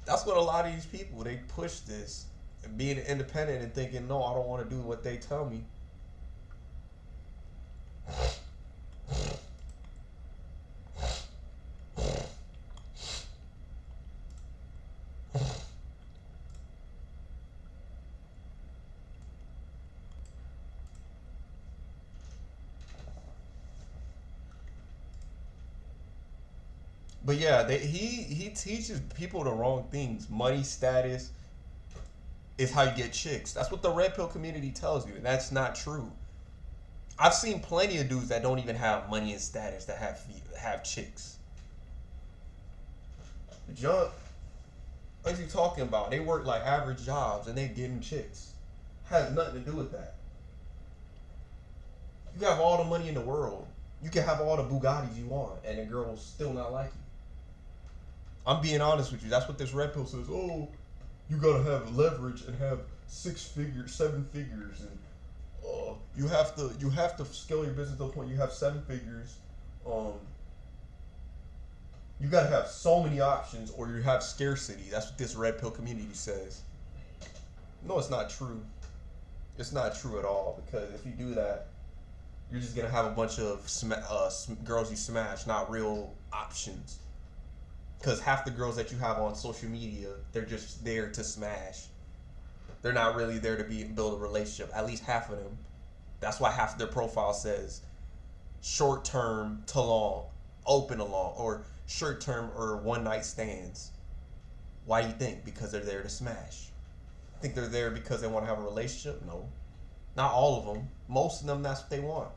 that's what a lot of these people, they push this. Being independent and thinking, no, I don't want to do what they tell me. But yeah, he teaches people the wrong things. Money, status is how you get chicks. That's what the red pill community tells you, and that's not true. I've seen plenty of dudes that don't even have money and status that have chicks. Junk, what you talking about? They work like average jobs and they getting chicks. Has nothing to do with that. You have all the money in the world. You can have all the Bugattis you want, and a girl will still not like you. I'm being honest with you. That's what this red pill says. Oh, you gotta have leverage and have 6 figures, 7 figures, and you have to scale your business to the point you have 7 figures. You gotta have so many options, or you have scarcity. That's what this red pill community says. No, it's not true. It's not true at all, because if you do that, you're just gonna have a bunch of girls you smash, not real options. Because half the girls that you have on social media, they're just there to smash. They're not really there to build a relationship. At least half of them. That's why half of their profile says short term to long. open along or short term or one night stands. Why do you think? Because they're there to smash. Think they're there because they want to have a relationship? No. Not all of them. Most of them, that's what they want.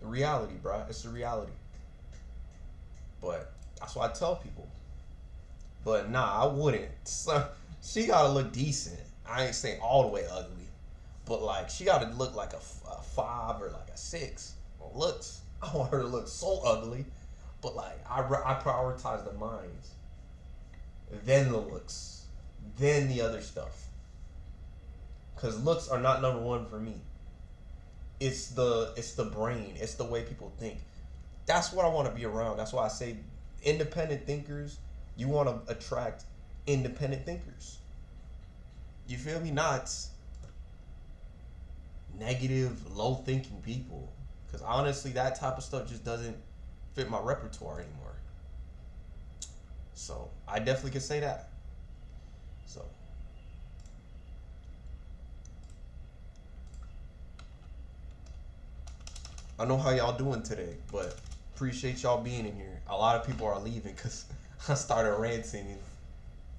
The reality, bro. It's the reality. But that's what I tell people. But nah, I wouldn't. So, she gotta look decent. I ain't saying all the way ugly. But like, she gotta look like a 5 or like a 6. Well, looks. I want her to look so ugly. But like, I prioritize the minds. Then the looks. Then the other stuff. Because looks are not number one for me. It's the brain. It's the way people think. That's what I want to be around. That's why I say independent thinkers. You want to attract independent thinkers. You feel me? Not negative, low thinking people. Because honestly, that type of stuff just doesn't fit my repertoire anymore. So I definitely can say that. So I know how y'all doing today, but appreciate y'all being in here. A lot of people are leaving because I started ranting,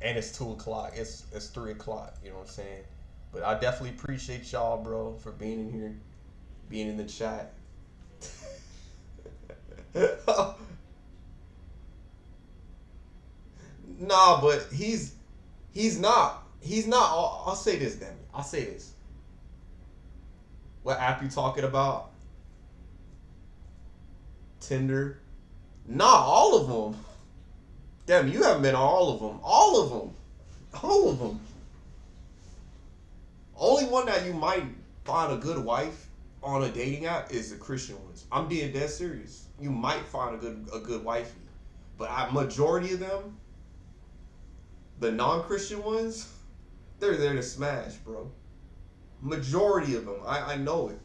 and it's 2 o'clock. It's 3 o'clock. You know what I'm saying? But I definitely appreciate y'all, bro, for being in here, being in the chat. Nah, but he's not. I'll say this, Demi. I'll say this. What app you talking about? Tinder? Nah, all of them. Damn, you haven't been on all of them. All of them. All of them. Only one that you might find a good wife on a dating app is the Christian ones. I'm being dead serious. You might find a good wifey, but majority of them, the non-Christian ones, they're there to smash, bro. Majority of them, I know it,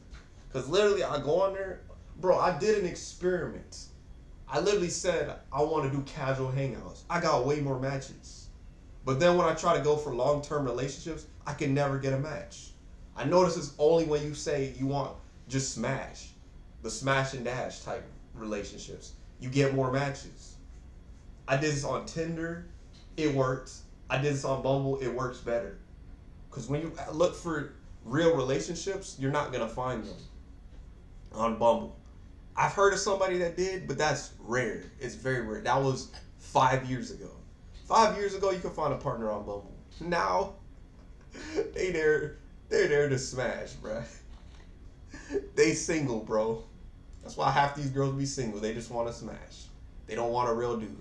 cause literally I go on there, bro. I did an experiment. I literally said I want to do casual hangouts. I got way more matches, but then when I try to go for long-term relationships, I can never get a match. I notice it's only when you say you want just smash, the smash and dash type relationships, you get more matches. I did this on Tinder, it worked. I did this on Bumble, it works better. Because when you look for real relationships, you're not going to find them on Bumble. I've heard of somebody that did, but that's rare. It's very rare. That was 5 years ago. 5 years ago, you could find a partner on Bumble. Now, they're there to smash, bruh. They single, bro. That's why half these girls be single. They just want to smash. They don't want a real dude.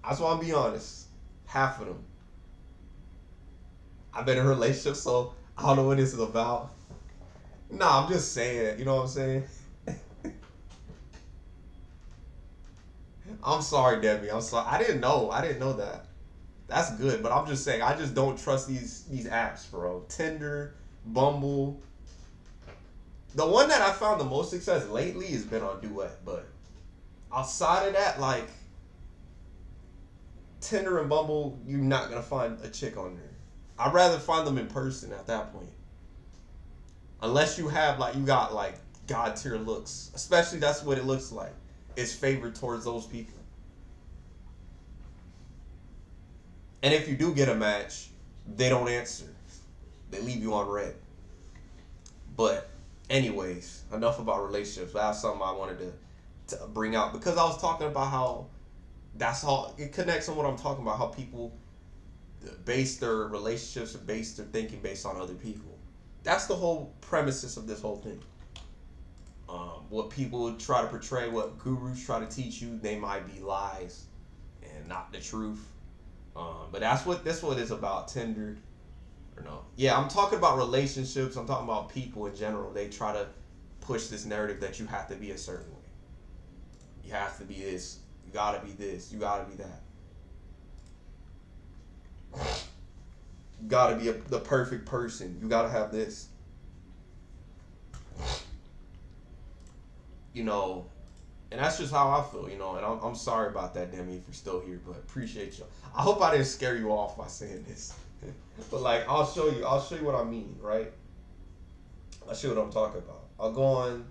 That's why I'm being honest. Half of them. I've been in a relationship, so I don't know what this is about. Nah, I'm just saying. You know what I'm saying? I'm sorry, Debbie. I'm sorry. I didn't know that. That's good, but I'm just saying. I just don't trust these apps, bro. Tinder, Bumble. The one that I found the most success lately has been on Duet, but outside of that, like Tinder and Bumble, you're not gonna find a chick on there. I'd rather find them in person at that point. Unless you have you got God tier looks. Especially that's what it looks like. It's favored towards those people. And if you do get a match, they don't answer. They leave you on red. But anyways, enough about relationships. That's something I wanted to bring out because I was talking about how that's all it connects on what I'm talking about. How people base their relationships or base their thinking based on other people. That's the whole premises of this whole thing. What people try to portray, what gurus try to teach you, they might be lies and not the truth. But that's what this one is about. Tinder, or no? Yeah, I'm talking about relationships. I'm talking about people in general. They try to push this narrative that you have to be a certain way. You have to be this. You gotta be this. You gotta be that. You gotta be the perfect person. You gotta have this. You know, and that's just how I feel, you know, and I'm sorry about that, Demi, if you're still here, but appreciate you. I hope I didn't scare you off by saying this. But I'll show you what I mean, right? I'll show you what I'm talking about. I'll go on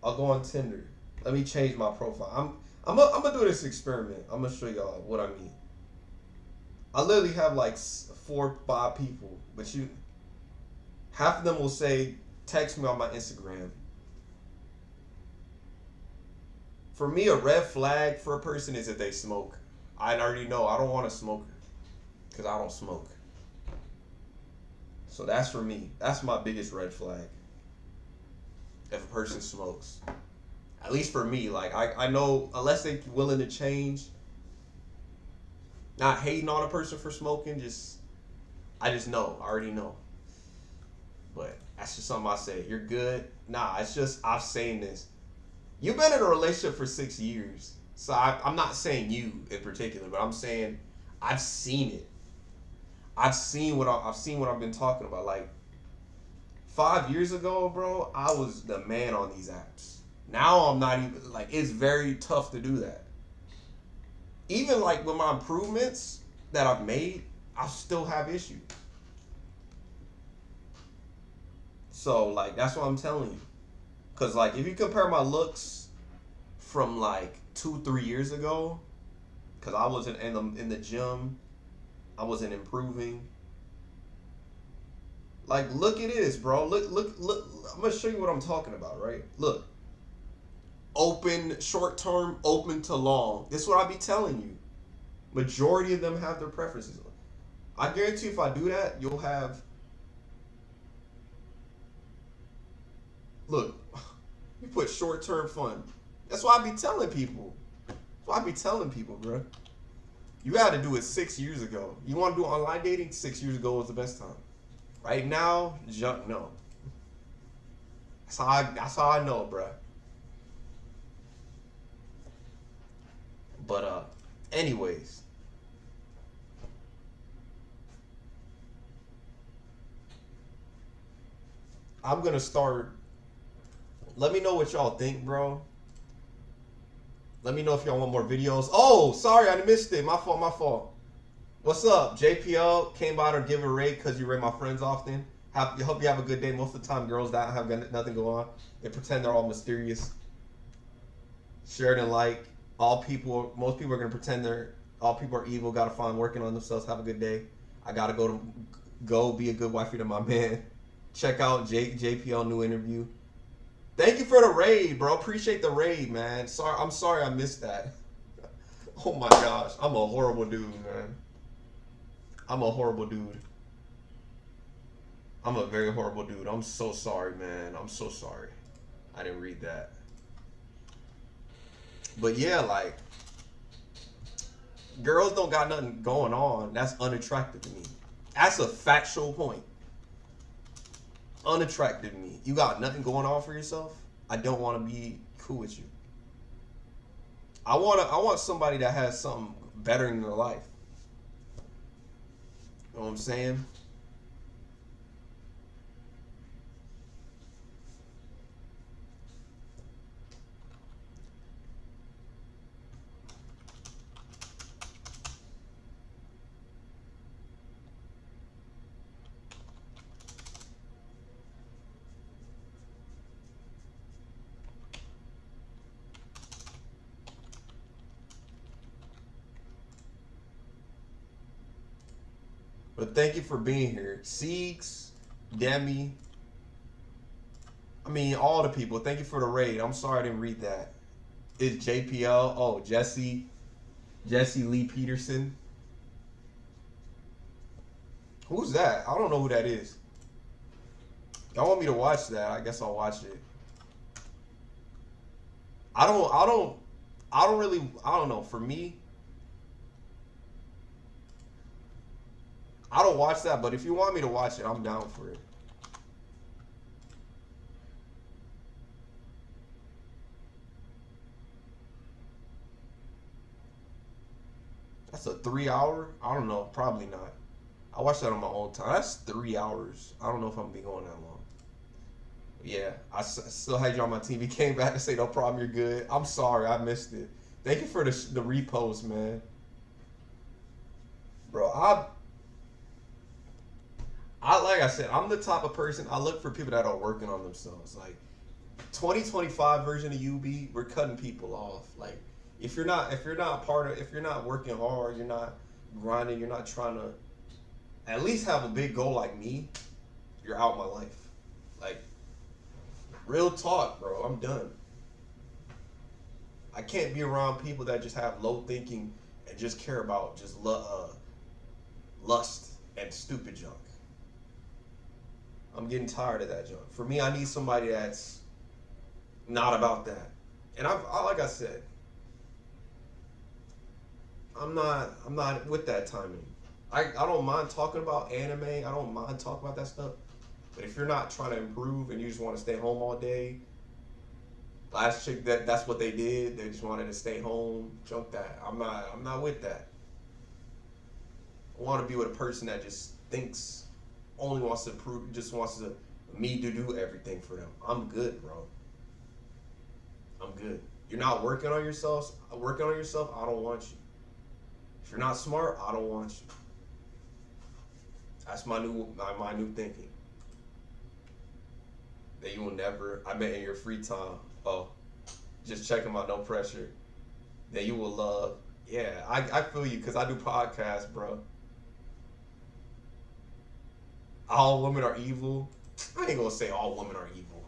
I'll go on Tinder. Let me change my profile. I'm gonna do this experiment. I'm gonna show y'all what I mean. I literally have like 4 or 5 people, but half of them will say, text me on my Instagram. For me, a red flag for a person is if they smoke. I already know I don't want a smoker because I don't smoke. So that's for me. That's my biggest red flag. If a person smokes. At least for me. Like, I know unless they're willing to change, not hating on a person for smoking, I just know. I already know. But that's just something I say. You're good. Nah, it's just I've seen this. You've been in a relationship for 6 years. So I'm not saying you in particular, but I'm saying I've seen it. I've seen what I've been talking about. Like 5 years ago, bro, I was the man on these apps. Now I'm not even, like, it's very tough to do that. Even like with my improvements that I've made, I still have issues. So like that's what I'm telling you. Cause like if you compare my looks from like 2-3 years ago, cause I wasn't in the gym, I wasn't improving. Like look at this, bro. Look. I'm gonna show you what I'm talking about, right? Look. Open, short term, open to long. This is what I be telling you. Majority of them have their preferences. I guarantee you if I do that, you'll have. Look, you put short term fun. That's why I be telling people. That's why I be telling people, bro. You had to do it 6 years ago. You want to do online dating? 6 years ago was the best time. Right now, no. That's how I know, bro. But anyways. I'm gonna start. Let me know what y'all think, bro. Let me know if y'all want more videos. Oh, sorry, I missed it. My fault. What's up? JPL came by to give a rate because you rate my friends often. Hope you have a good day. Most of the time, girls that have nothing go on. They pretend they're all mysterious. Shared and like. Most people are gonna pretend all people are evil. Gotta find working on themselves. Have a good day. I gotta go be a good wifey to my man. Check out JPL new interview. Thank you for the raid, bro. Appreciate the raid, man. I'm sorry I missed that. Oh my gosh, I'm a horrible dude, man. I'm a horrible dude. I'm a very horrible dude. I'm so sorry, man. I'm so sorry. I didn't read that. But yeah, like, girls don't got nothing going on. That's unattractive to me. That's a factual point. Unattractive to me. You got nothing going on for yourself? I don't want to be cool with you. I want somebody that has something better in their life. You know what I'm saying? But thank you for being here. Siegs, Demi. I mean, all the people. Thank you for the raid. I'm sorry I didn't read that. It's JPL. Oh, Jesse Lee Peterson. Who's that? I don't know who that is. Y'all want me to watch that? I guess I'll watch it. I don't know. For me, I don't watch that, but if you want me to watch it, I'm down for it. That's a 3 hour? I don't know. Probably not. I watched that on my own time. That's 3 hours. I don't know if I'm going to be going that long. Yeah, I still had you on my team. He came back and say, no problem, you're good. I'm sorry, I missed it. Thank you for the repost, man. Bro, I like I said, I'm the type of person, I look for people that are working on themselves. Like, 2025 version of UB, we're cutting people off. Like if you're not if you're not working hard, you're not grinding, you're not trying to at least have a big goal like me, you're out my life. Like real talk, bro. I'm done. I can't be around people that just have low thinking and just care about just lust and stupid junk. I'm getting tired of that junk. For me, I need somebody that's not about that. And like I said, I'm not with that timing. I don't mind talking about anime. I don't mind talking about that stuff. But if you're not trying to improve and you just want to stay home all day, last chick that's what they did. They just wanted to stay home. Junk that. I'm not with that. I want to be with a person that just thinks, only wants to improve, just wants me to do everything for them. I'm good, bro. I'm good. You're not working on yourself. I don't want you. If you're not smart, I don't want you. That's my new thinking. That you will never. I bet in your free time. Oh, just check them out. No pressure. That you will love. Yeah, I feel you because I do podcasts, bro. All women are evil. I ain't gonna say all women are evil.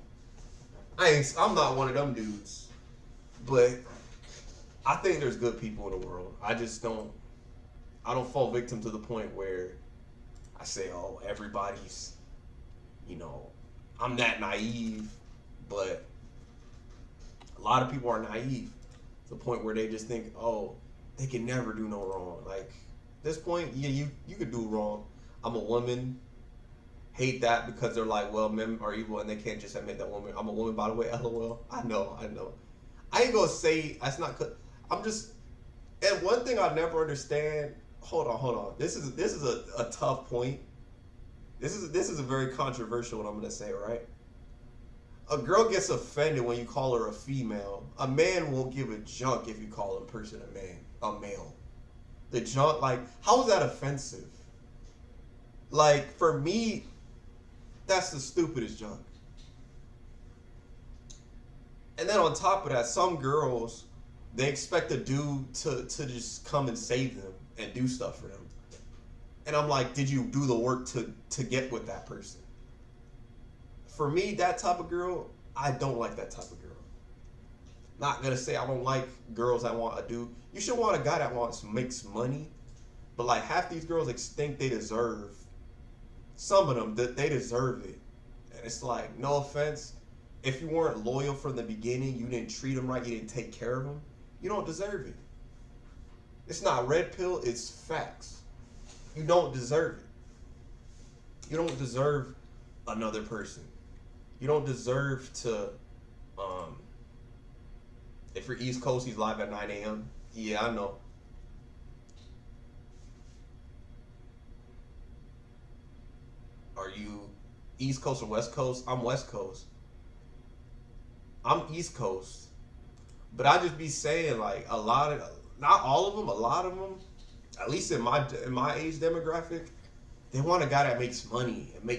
I'm not one of them dudes. But I think there's good people in the world. I don't fall victim to the point where I say, oh, everybody's, I'm that naive, but a lot of people are naive to the point where they just think, oh, they can never do no wrong. Like, at this point, yeah, you could do wrong. I'm a woman. Hate that because they're like, well, men are evil and they can't just admit that woman. I'm a woman, by the way. LOL. I know. I ain't gonna say that's not. I'm just. And one thing I never understand. Hold on. This is a tough point. This is a very controversial what I'm gonna say, right? A girl gets offended when you call her a female. A man won't give a junk if you call a person a male. The junk, like, how is that offensive? Like, for me, that's the stupidest junk. And then on top of that, some girls, they expect a dude to just come and save them and do stuff for them. And I'm like, did you do the work to get with that person? For me, that type of girl, I don't like that type of girl. Not gonna say I don't like girls that want a dude. You should want a guy that makes money. But like half these girls think they deserve, some of them, that they deserve it. And it's like, no offense, if you weren't loyal from the beginning, you didn't treat them right, you didn't take care of them, you don't deserve it. It's not red pill, it's facts. You don't deserve it. You don't deserve another person. You don't deserve to, if you're East Coast, he's live at 9 a.m. Yeah, I know. Are you East Coast or West Coast? I'm West Coast. I'm East Coast. But I just be saying, like, not all of them, a lot of them, at least in my age demographic, they want a guy that makes money and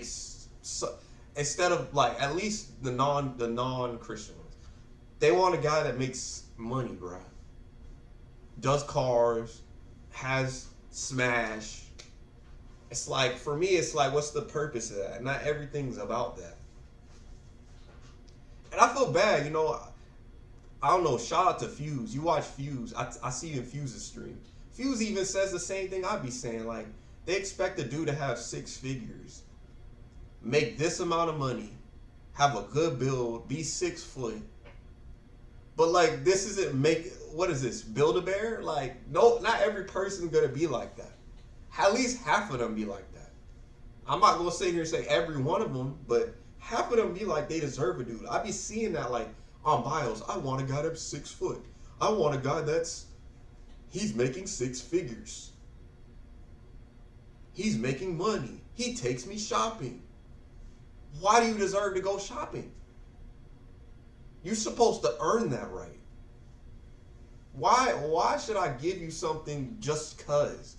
instead of, like, at least the non-Christian ones, they want a guy that makes money, bro. Does cars, has smash. It's like, for me, it's like, what's the purpose of that? Not everything's about that. And I feel bad, I don't know, shout out to Fuse. You watch Fuse. I see you in Fuse's stream. Fuse even says the same thing I be saying. Like, they expect a dude to have 6 figures, make this amount of money, have a good build, be 6 foot. But, like, this isn't what is this, Build-A-Bear? Like, no, not every person's going to be like that. At least half of them be like that. I'm not going to sit here and say every one of them, but half of them be like they deserve a dude. I be seeing that, like, on bios. I want a guy that's 6 foot. I want a guy he's making 6 figures. He's making money. He takes me shopping. Why do you deserve to go shopping? You're supposed to earn that right. Why should I give you something just cause?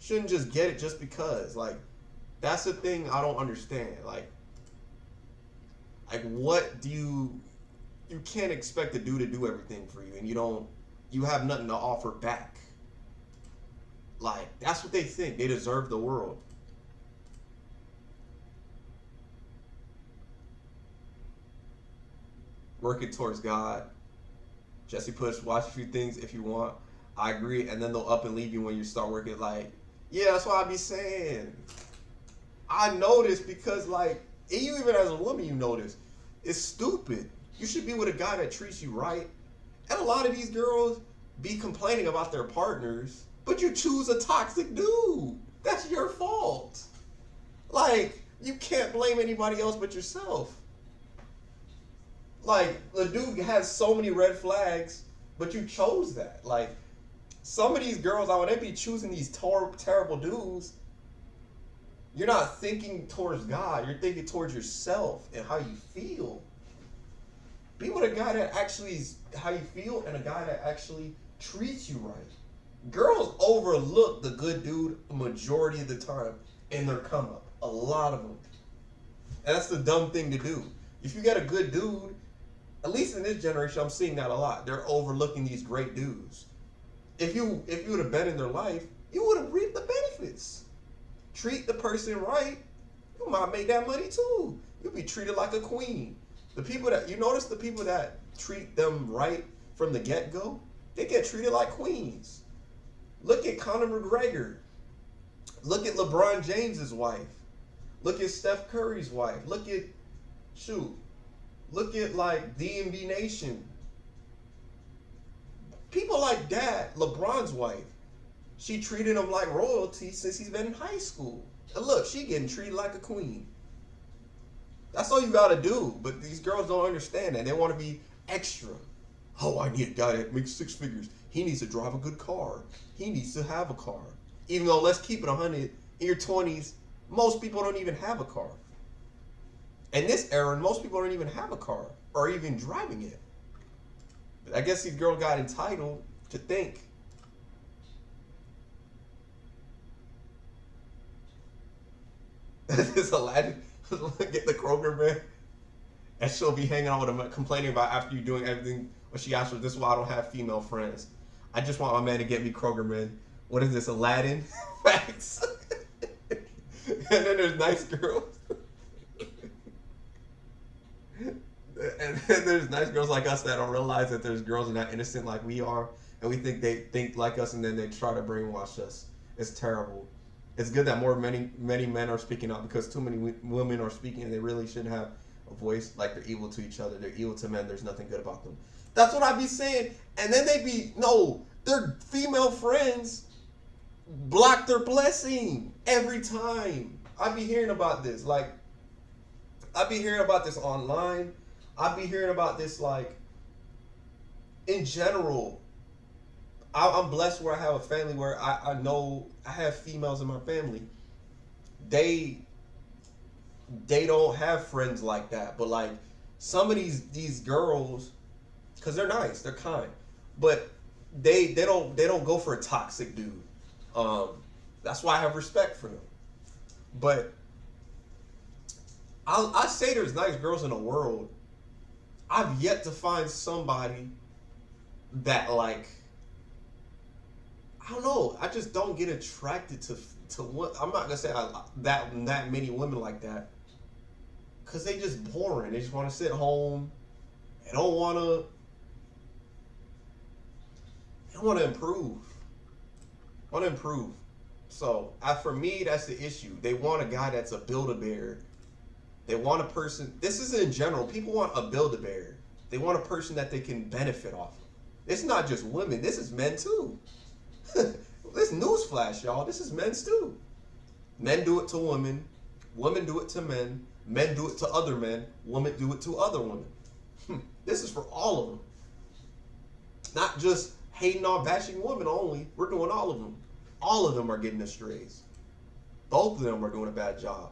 Shouldn't just get it just because. Like, that's the thing I don't understand. Like, Like, what do you can't expect a dude to do everything for you, and you have nothing to offer back. Like, that's what they think. They deserve the world. Working towards God. Jesse Push, watch a few things if you want. I agree, and then they'll up and leave you when you start working. Like, yeah, that's what I be saying. I notice because, like, you even as a woman, you notice it's stupid. You should be with a guy that treats you right. And a lot of these girls be complaining about their partners, but you choose a toxic dude. That's your fault. Like, you can't blame anybody else but yourself. Like, the dude has so many red flags, but you chose that. Like, some of these girls, when they be choosing these terrible dudes, you're not thinking towards God. You're thinking towards yourself and how you feel. Be with a guy that actually is how you feel and a guy that actually treats you right. Girls overlook the good dude majority of the time in their come up. A lot of them. And that's the dumb thing to do. If you get a good dude, at least in this generation, I'm seeing that a lot. They're overlooking these great dudes. If you would have been in their life, you would have reaped the benefits. Treat the person right, you might make that money too. You'll be treated like a queen. The people that you notice, the people that treat them right from the get-go, they get treated like queens. Look at Conor McGregor. Look at LeBron James's wife. Look at Steph Curry's wife. Look at like DMD Nation. People like that. LeBron's wife. She treated him like royalty since he's been in high school. And look, she getting treated like a queen. That's all you gotta do. But these girls don't understand that. They want to be extra. Oh, I need a guy that makes 6 figures. He needs to drive a good car. He needs to have a car. Even though, let's keep it 100, in your 20s, most people don't even have a car. In this era, most people don't even have a car or even driving it. But I guess these girls got entitled to think. This Aladdin, get the Kroger man, and she'll be hanging out with him, complaining about after you doing everything. When she asks her, "This is why I don't have female friends. I just want my man to get me Kroger man." What is this, Aladdin? Facts. And then there's nice girls. And then there's nice girls like us that don't realize that there's girls that are not innocent like we are, and we think they think like us, and then they try to brainwash us. It's terrible. It's good that many men are speaking out, because too many women are speaking and they really shouldn't have a voice. Like, they're evil to each other. They're evil to men. There's nothing good about them. That's what I be saying. And then their female friends block their blessing every time. I be hearing about this. Like, I be hearing about this online. I be hearing about this, like, in general. I'm blessed where I have a family where I know I have females in my family. They don't have friends like that. But, like, some of these girls, because they're nice, they're kind, but they don't go for a toxic dude. That's why I have respect for them. But I say there's nice girls in the world. I've yet to find somebody that, like, I don't know. I just don't get attracted to what, I'm not gonna say that many women like that, cause they just boring. They just want to sit home. They don't want to improve. So for me, that's the issue. They want a guy that's a Build-A-Bear. They want a person. This is in general. People want a Build-A-Bear. They want a person that they can benefit off of. It's not just women. This is men too. This newsflash, y'all. This is men too. Men do it to women. Women do it to men. Men do it to other men. Women do it to other women. This is for all of them. Not just hating on, bashing women only. We're doing all of them. All of them are getting strays. Both of them are doing a bad job.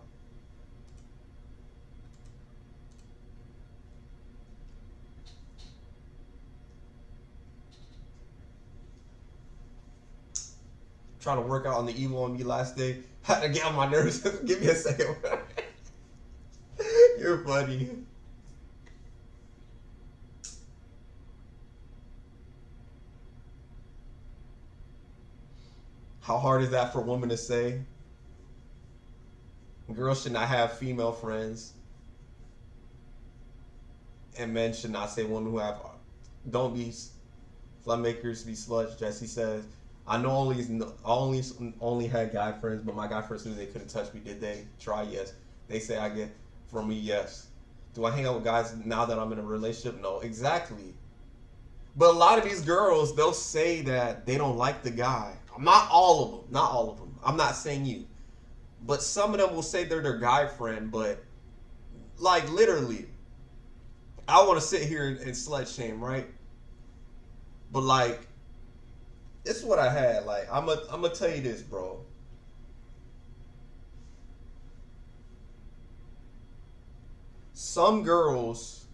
Trying to work out on the evil on me last day. Had to get on my nerves. Give me a second. You're funny. How hard is that for women to say? Girls should not have female friends. And men should not say women who have. Don't be slut makers, be sluts. Jesse says, I know only had guy friends, but my guy friends knew they couldn't touch me. Did they try? Yes. They say I get from me, yes. Do I hang out with guys now that I'm in a relationship? No, exactly. But a lot of these girls, they'll say that they don't like the guy. Not all of them. Not all of them. I'm not saying you. But some of them will say they're their guy friend, but like literally, I want to sit here and slut shame, right? But like, this is what I had. Like, I'm gonna tell you this, bro. Some girls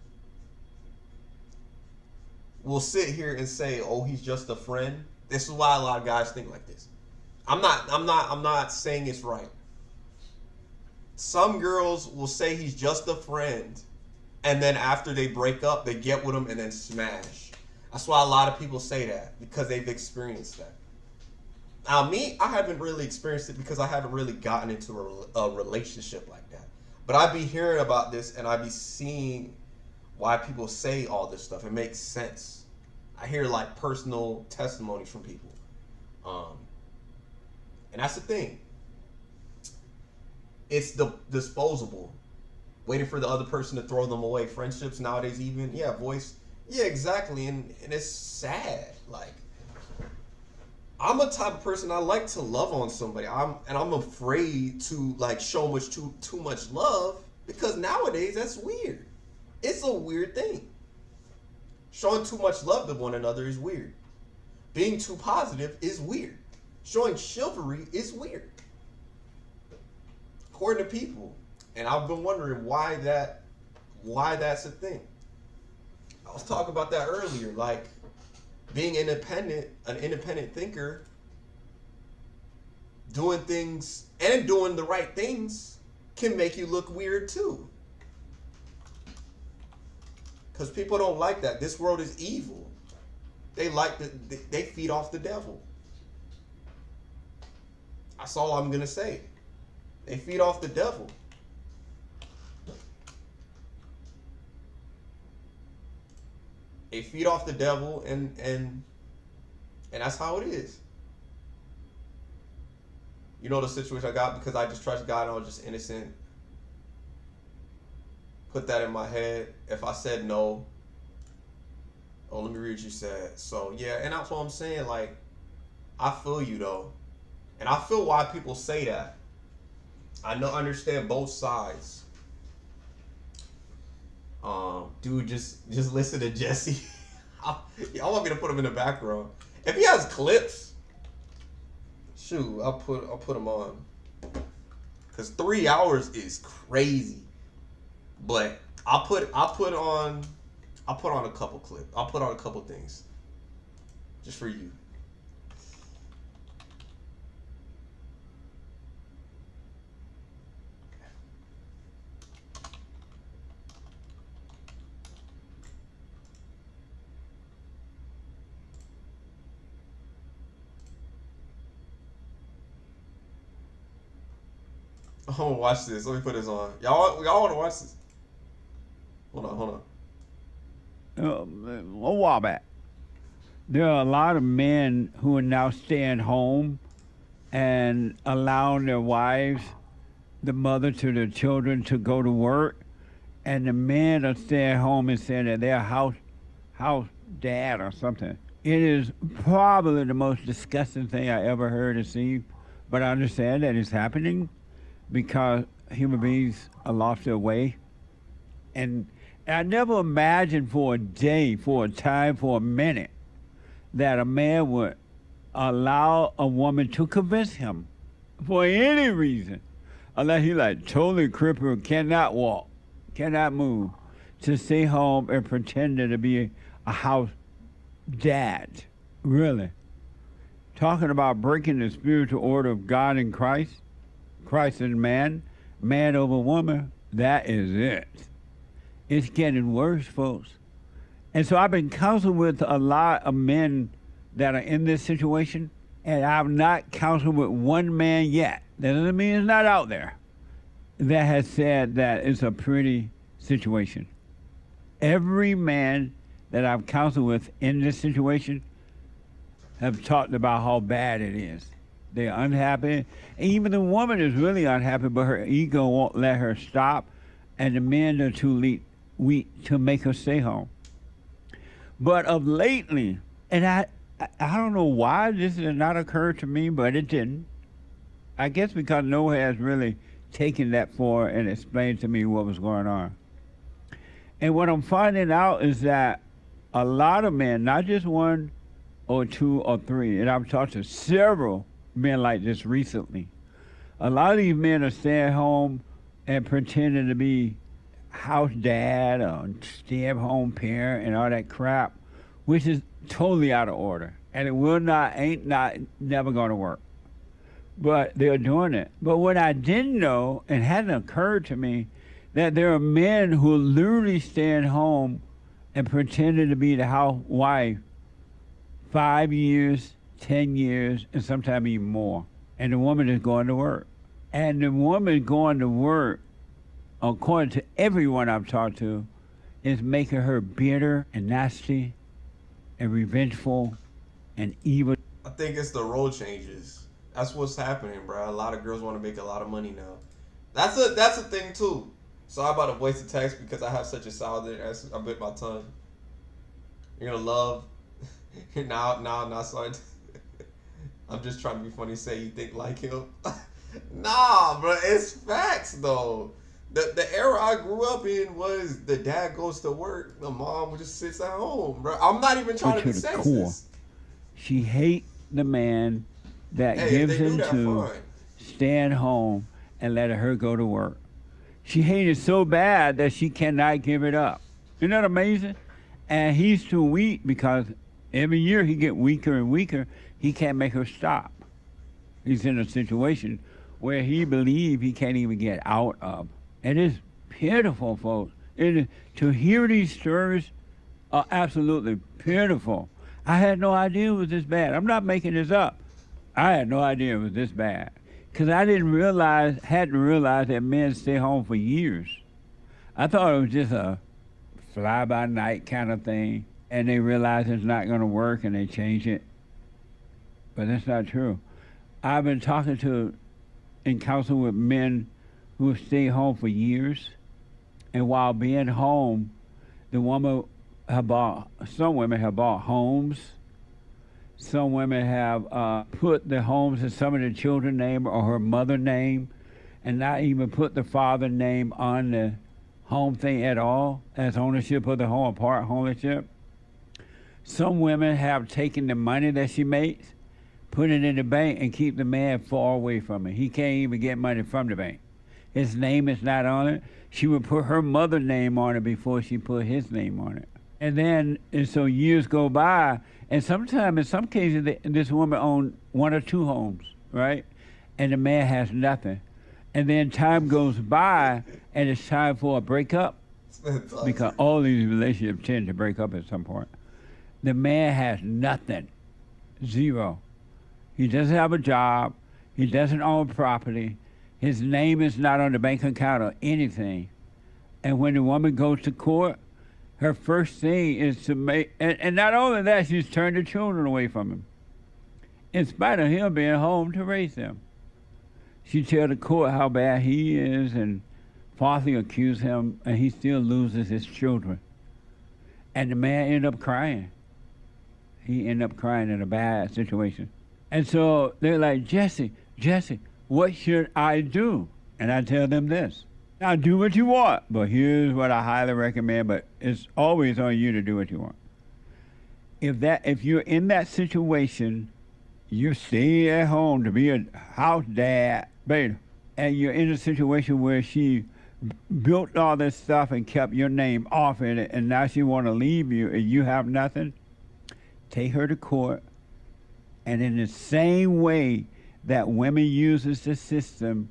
will sit here and say, "Oh, he's just a friend." This is why a lot of guys think like this. I'm not saying it's right. Some girls will say he's just a friend, and then after they break up, they get with him and then smash. That's why a lot of people say that, because they've experienced that. Now, me, I haven't really experienced it because I haven't really gotten into a relationship like that. But I be hearing about this, and I be seeing why people say all this stuff. It makes sense. I hear like personal testimonies from people. And that's the thing. It's the disposable. Waiting for the other person to throw them away. Friendships nowadays even, voice. Yeah, exactly. And it's sad. Like, I'm a type of person, I like to love on somebody. I'm afraid to like show too much love, because nowadays that's weird. It's a weird thing. Showing too much love to one another is weird. Being too positive is weird. Showing chivalry is weird, according to people. And I've been wondering why that's a thing. I was talking about that earlier, like being an independent thinker, doing things and doing the right things can make you look weird too. Because people don't like that. This world is evil. They feed off the devil. That's all I'm gonna say. They feed off the devil. They feed off the devil, and that's how it is. You know the situation I got, because I just trust God and I was just innocent. Put that in my head. If I said no, let me read what you said. So yeah, and that's what I'm saying. Like, I feel you though, and I feel why people say that. I understand both sides. Dude, just listen to Jesse. Y'all want me to put him in the background? If he has clips, shoot, I'll put him on. Cause 3 hours is crazy. But I'll put on a couple clips. I'll put on a couple things, just for you. I want to watch this. Let me put this on. Y'all want to watch this? Hold on. A while back, there are a lot of men who are now staying home and allowing their wives, the mother to their children, to go to work, and the men are staying home and saying that they're house dad or something. It is probably the most disgusting thing I ever heard or seen, but I understand that it's happening because human beings are lost their way. And I never imagined for a day, for a time, for a minute, that a man would allow a woman to convince him for any reason, unless he like totally crippled, cannot walk, cannot move, to stay home and pretending to be a house dad. Really. Talking about breaking the spiritual order of God in Christ, Christ and man over woman, that is it. It's getting worse, folks. And so I've been counseling with a lot of men that are in this situation, And I've not counseled with one man yet. That doesn't mean it's not out there. That has said that it's a pretty situation. Every man that I've counseled with in this situation have talked about how bad it is. They're unhappy. And even the woman is really unhappy, but her ego won't let her stop. And the men are too weak to make her stay home. But of lately, and I don't know why this did not occur to me, but it didn't. I guess because no one has really taken that far and explained to me what was going on. And what I'm finding out is that a lot of men, not just one or two or three, and I've talked to several men like this recently. A lot of these men are staying home and pretending to be house dad or stay-at-home parent and all that crap, which is totally out of order. And it never going to work. But they're doing it. But what I didn't know, and hadn't occurred to me, that there are men who are literally staying home and pretending to be the housewife 5 years, 10 years, and sometimes even more. And the woman is going to work. And the woman going to work, according to everyone I've talked to, is making her bitter and nasty and revengeful and evil. I think it's the role changes. That's what's happening, bro. A lot of girls want to make a lot of money now. That's a thing too. Sorry about the voice of text because I have such a sour ass. I bit my tongue. You're gonna love. now, sorry. I'm just trying to be funny. Say you think like him. Nah, bro. It's facts though. The era I grew up in was the dad goes to work, the mom just sits at home, bro. I'm not even trying to be sexist. Core. She hate the man that gives into staying home and letting her go to work. She hated it so bad that she cannot give it up. Isn't that amazing? And he's too weak because every year he get weaker and weaker. He can't make her stop. He's in a situation where he believes he can't even get out of. It is pitiful, folks. To hear these stories are absolutely pitiful. I had no idea it was this bad. I'm not making this up. I had no idea it was this bad. Because I hadn't realized that men stay home for years. I thought it was just a fly-by-night kind of thing, and they realize it's not going to work and they change it. But that's not true. I've been talking to and counseling with men who stay home for years, and while being home, some women have bought homes. Some women have put the homes in some of the children's name or her mother's name, and not even put the father's name on the home thing at all as ownership of the home, part ownership. Some women have taken the money that she makes, put it in the bank, and keep the man far away from it. He can't even get money from the bank. His name is not on it. She would put her mother's name on it before she put his name on it. And so years go by, and sometimes, in some cases, this woman owned one or two homes, right? And the man has nothing. And then time goes by, and it's time for a breakup, because all these relationships tend to break up at some point. The man has nothing, zero. He doesn't have a job. He doesn't own property. His name is not on the bank account or anything. And when the woman goes to court, her first thing is to make, and not only that, she's turned the children away from him, in spite of him being home to raise them. She tells the court how bad he is and falsely accuse him, and he still loses his children. And the man ended up crying. He ended up crying in a bad situation. And so they're like, Jesse, what should I do? And I tell them this. Now do what you want, but here's what I highly recommend, but it's always on you to do what you want. If you're in that situation, you stay at home to be a house dad, baby, and you're in a situation where she built all this stuff and kept your name off in it, and now she want to leave you and you have nothing, take her to court. And in the same way that women uses the system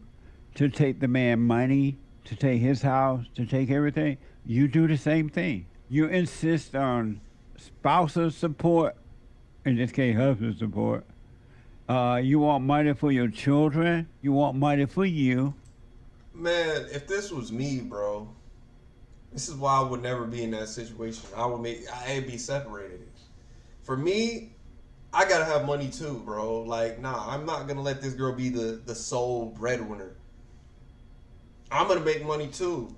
to take the man money, to take his house, to take everything, you do the same thing. You insist on spousal support, in this case husband support, You want money for your children. You want money for you. Man, if this was me, bro, this is why I would never be in that situation. I'd be separated. For me, I gotta have money too, bro. Like, nah, I'm not gonna let this girl be the sole breadwinner. I'm gonna make money too.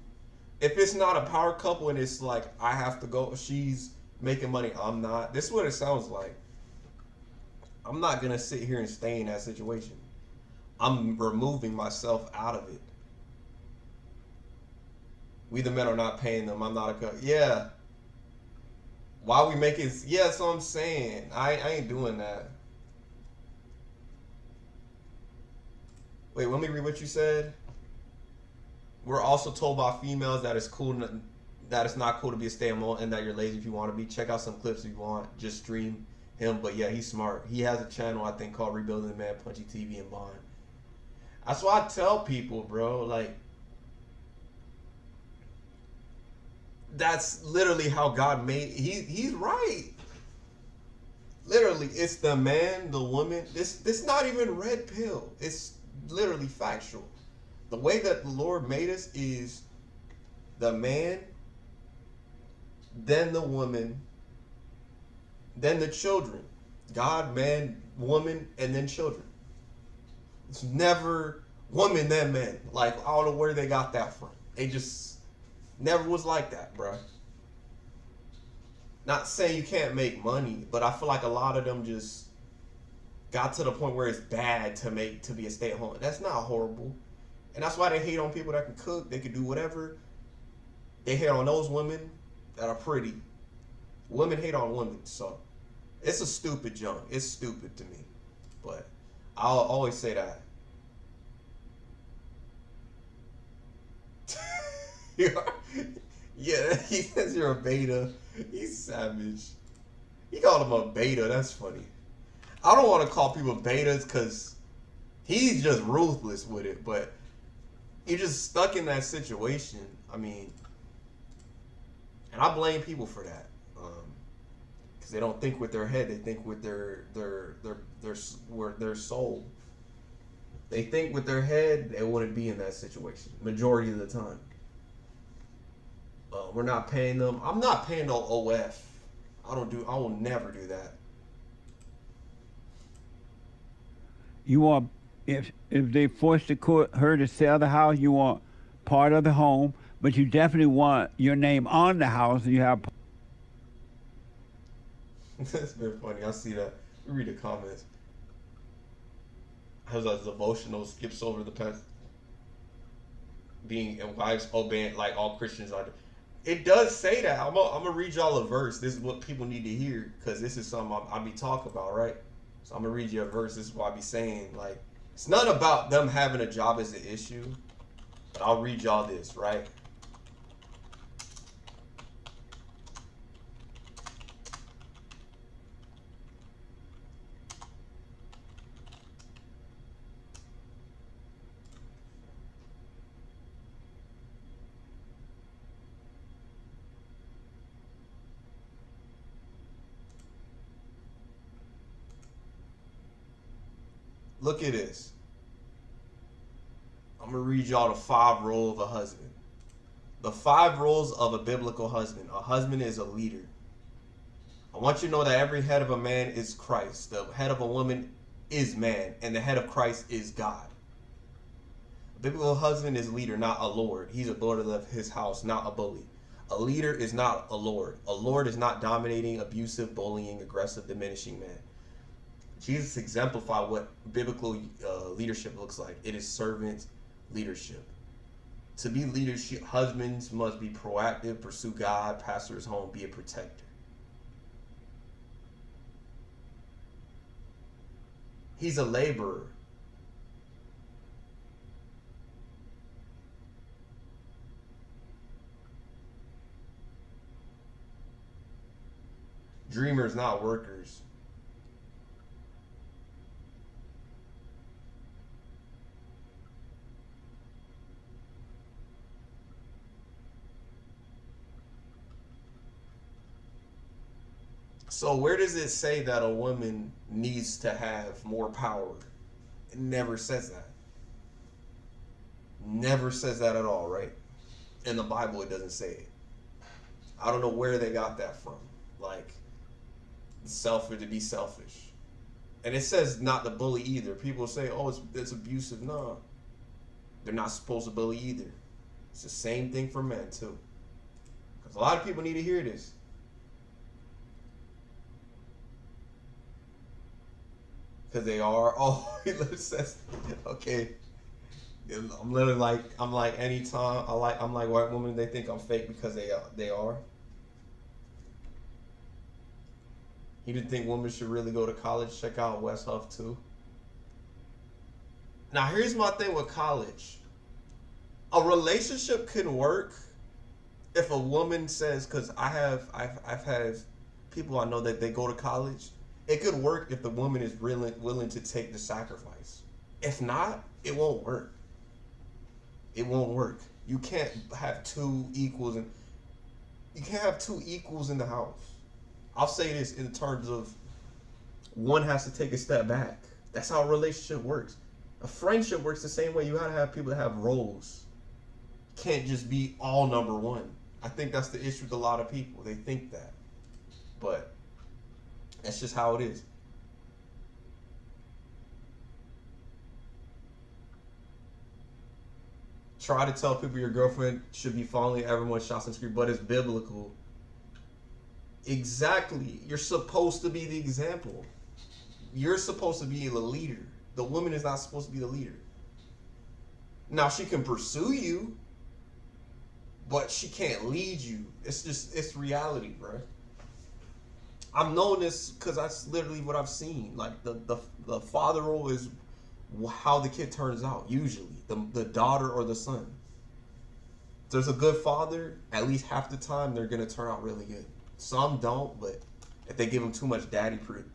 If it's not a power couple and it's like I have to go, she's making money, I'm not. This is what it sounds like. I'm not gonna sit here and stay in that situation. I'm removing myself out of it. We the men are not paying them. I'm not yeah. Why we making? Yeah, that's what I'm saying. I ain't doing that. Wait, let me read what you said. We're also told by females that it's cool, that it's not cool to be a stay-at-home and that you're lazy if you want to be. Check out some clips if you want. Just stream him. But yeah, he's smart. He has a channel I think called Rebuilding the Man, Punchy TV, and Bond. That's why I tell people, bro. Like, that's literally how God made. He's right. Literally, it's the man, the woman. This not even red pill. It's literally factual. The way that the Lord made us is the man, then the woman, then the children. God, man, woman, and then children. It's never woman, then man. Like, I don't know where they got that from. They just never was like that, bro. Not saying you can't make money, but I feel like a lot of them just got to the point where it's bad to be a stay-at-home. That's not horrible. And that's why they hate on people that can cook, they can do whatever. They hate on those women that are pretty. Women hate on women, so it's a stupid junk. It's stupid to me. But I'll always say that. Yeah, he says you're a beta. He's savage. He called him a beta. That's funny. I don't want to call people betas because he's just ruthless with it, but you're just stuck in that situation. I mean, and I blame people for that, because they don't think with their head. They think with their soul. They think with their head. They wouldn't be in that situation majority of the time. We're not paying them. I'm not paying no OF. I will never do that. You want, if they force her to sell the house, you want part of the home, but you definitely want your name on the house. And you have. That's very funny. I see that. Read the comments. How's that devotional skips over the past being and wives obeying like all Christians are. It does say that. I'm gonna read y'all a verse. This is what people need to hear because this is something I be talking about, right? So I'm gonna read you a verse. This is what I be saying. Like, it's not about them having a job as an issue, but I'll read y'all this, right? Look at this. I'm going to read y'all the 5 roles of a husband. The 5 roles of a biblical husband. A husband is a leader. I want you to know that every head of a man is Christ. The head of a woman is man. And the head of Christ is God. A biblical husband is a leader, not a lord. He's a lord of his house, not a bully. A leader is not a lord. A lord is not dominating, abusive, bullying, aggressive, diminishing man. Jesus exemplified what biblical leadership looks like. It is servant leadership. To be leadership, husbands must be proactive, pursue God, pastor his home, be a protector. He's a laborer. Dreamers, not workers. So where does it say that a woman needs to have more power? It never says that. Never says that at all, right? In the Bible, it doesn't say it. I don't know where they got that from. Like, selfish to be selfish. And it says not to bully either. People say, oh, it's abusive. No. They're not supposed to bully either. It's the same thing for men, too. Because a lot of people need to hear this. Because they are. Oh, it says, okay. I'm literally like, I'm like, anytime I'm like white women, they think I'm fake because they are. You didn't think women should really go to college? Check out West Huff too. Now here's my thing with college. A relationship can work if a woman says, because I've had people I know that they go to college. It could work if the woman is willing to take the sacrifice. If not, it won't work. It won't work. You can't have two equals in the house. I'll say this in terms of one has to take a step back. That's how a relationship works. A friendship works the same way. You gotta have people that have roles. Can't just be all number one. I think that's the issue with a lot of people. They think that. But that's just how it is. Try to tell people your girlfriend should be following everyone's shots and scream, but it's biblical. Exactly. You're supposed to be the example. You're supposed to be the leader. The woman is not supposed to be the leader. Now, she can pursue you, but she can't lead you. It's reality, bro. I'm knowing this because that's literally what I've seen. Like, the father role is how the kid turns out, usually. The daughter or the son. If there's a good father, at least half the time, they're going to turn out really good. Some don't, but if they give them too much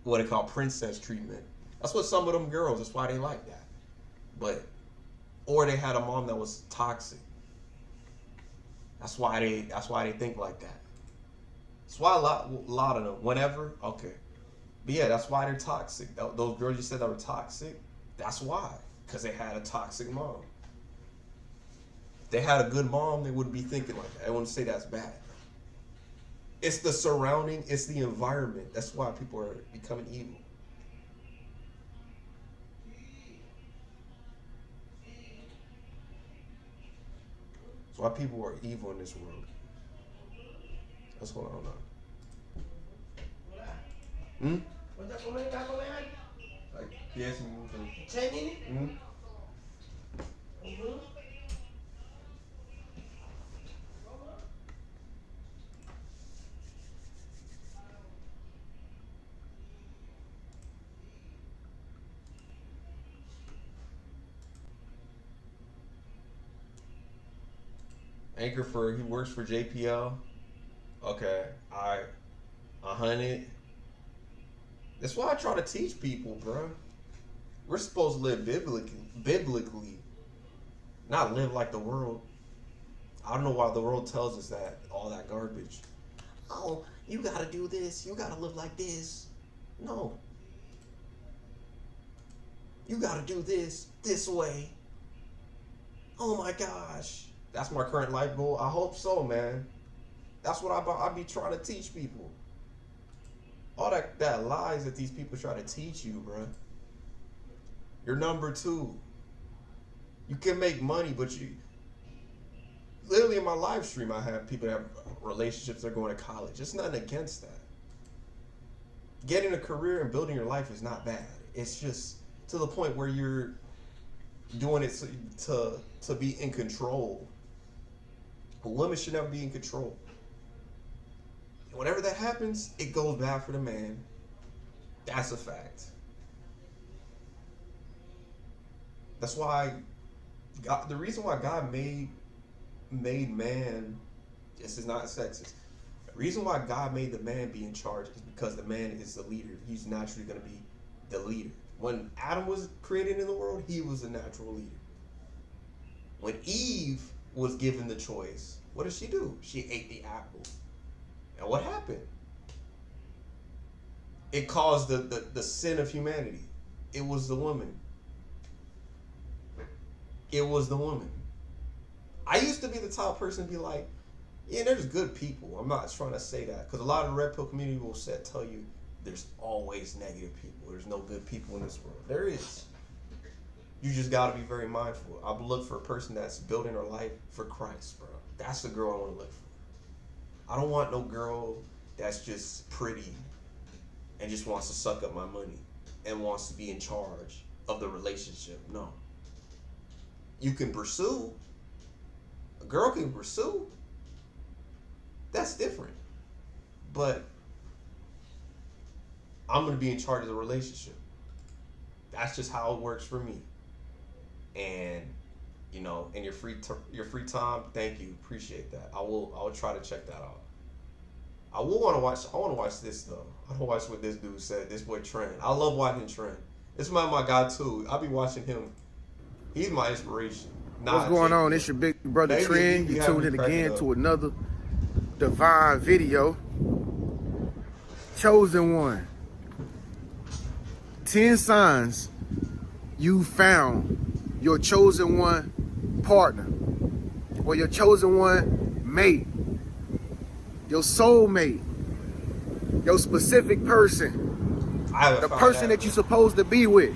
what they call princess treatment, that's what some of them girls, that's why they like that. But, or they had a mom that was toxic. That's why they think like that. That's why a lot of them, whenever, okay. But yeah, that's why they're toxic. Those girls you said that were toxic, that's why. Because they had a toxic mom. If they had a good mom, they wouldn't be thinking like that. I wouldn't say that's bad. It's the surrounding, it's the environment. That's why people are becoming evil. That's why people are evil in this world. That's what I don't know. Like, yes, Anchor he works for JPL. Okay, 100. That's why I try to teach people, bro. We're supposed to live biblically, not live like the world. I don't know why the world tells us that, all that garbage. Oh, you gotta do this, you gotta live like this. No. You gotta do this way. Oh my gosh. That's my current life goal. I hope so, man. That's what I be trying to teach people. All that lies that these people try to teach you, bro. You're number two. You can make money, but you... Literally in my live stream, I have people that have relationships that are going to college. It's nothing against that. Getting a career and building your life is not bad. It's just to the point where you're doing it to be in control. A woman should never be in control. Whenever that happens, it goes bad for the man. That's a fact. That's why the reason why God made man, this is not sexist. The reason why God made the man be in charge is because the man is the leader. He's naturally going to be the leader. When Adam was created in the world, he was a natural leader. When Eve was given the choice, what did she do? She ate the apple. And what happened? It caused the sin of humanity. It was the woman. It was the woman. I used to be the top person to be like, yeah, there's good people. I'm not trying to say that. Because a lot of the red pill community will tell you there's always negative people. There's no good people in this world. There is. You just got to be very mindful. I would look for a person that's building her life for Christ, bro. That's the girl I want to look for. I don't want no girl that's just pretty and just wants to suck up my money and wants to be in charge of the relationship. No. You can pursue. A girl can pursue. That's different. But I'm going to be in charge of the relationship. That's just how it works for me. And, you know, in your free time, thank you. Appreciate that. I will try to check that out. I want to watch this though. I want to watch what this dude said. This boy Trent. I love watching Trent. This man my guy too. I'll be watching him. He's my inspiration. What's going on? It's your big brother Trent. You tuned in again to another divine video. Chosen one. 10 signs you found your chosen one partner or your chosen one mate, your soulmate, your specific person, the person that you're supposed to be with.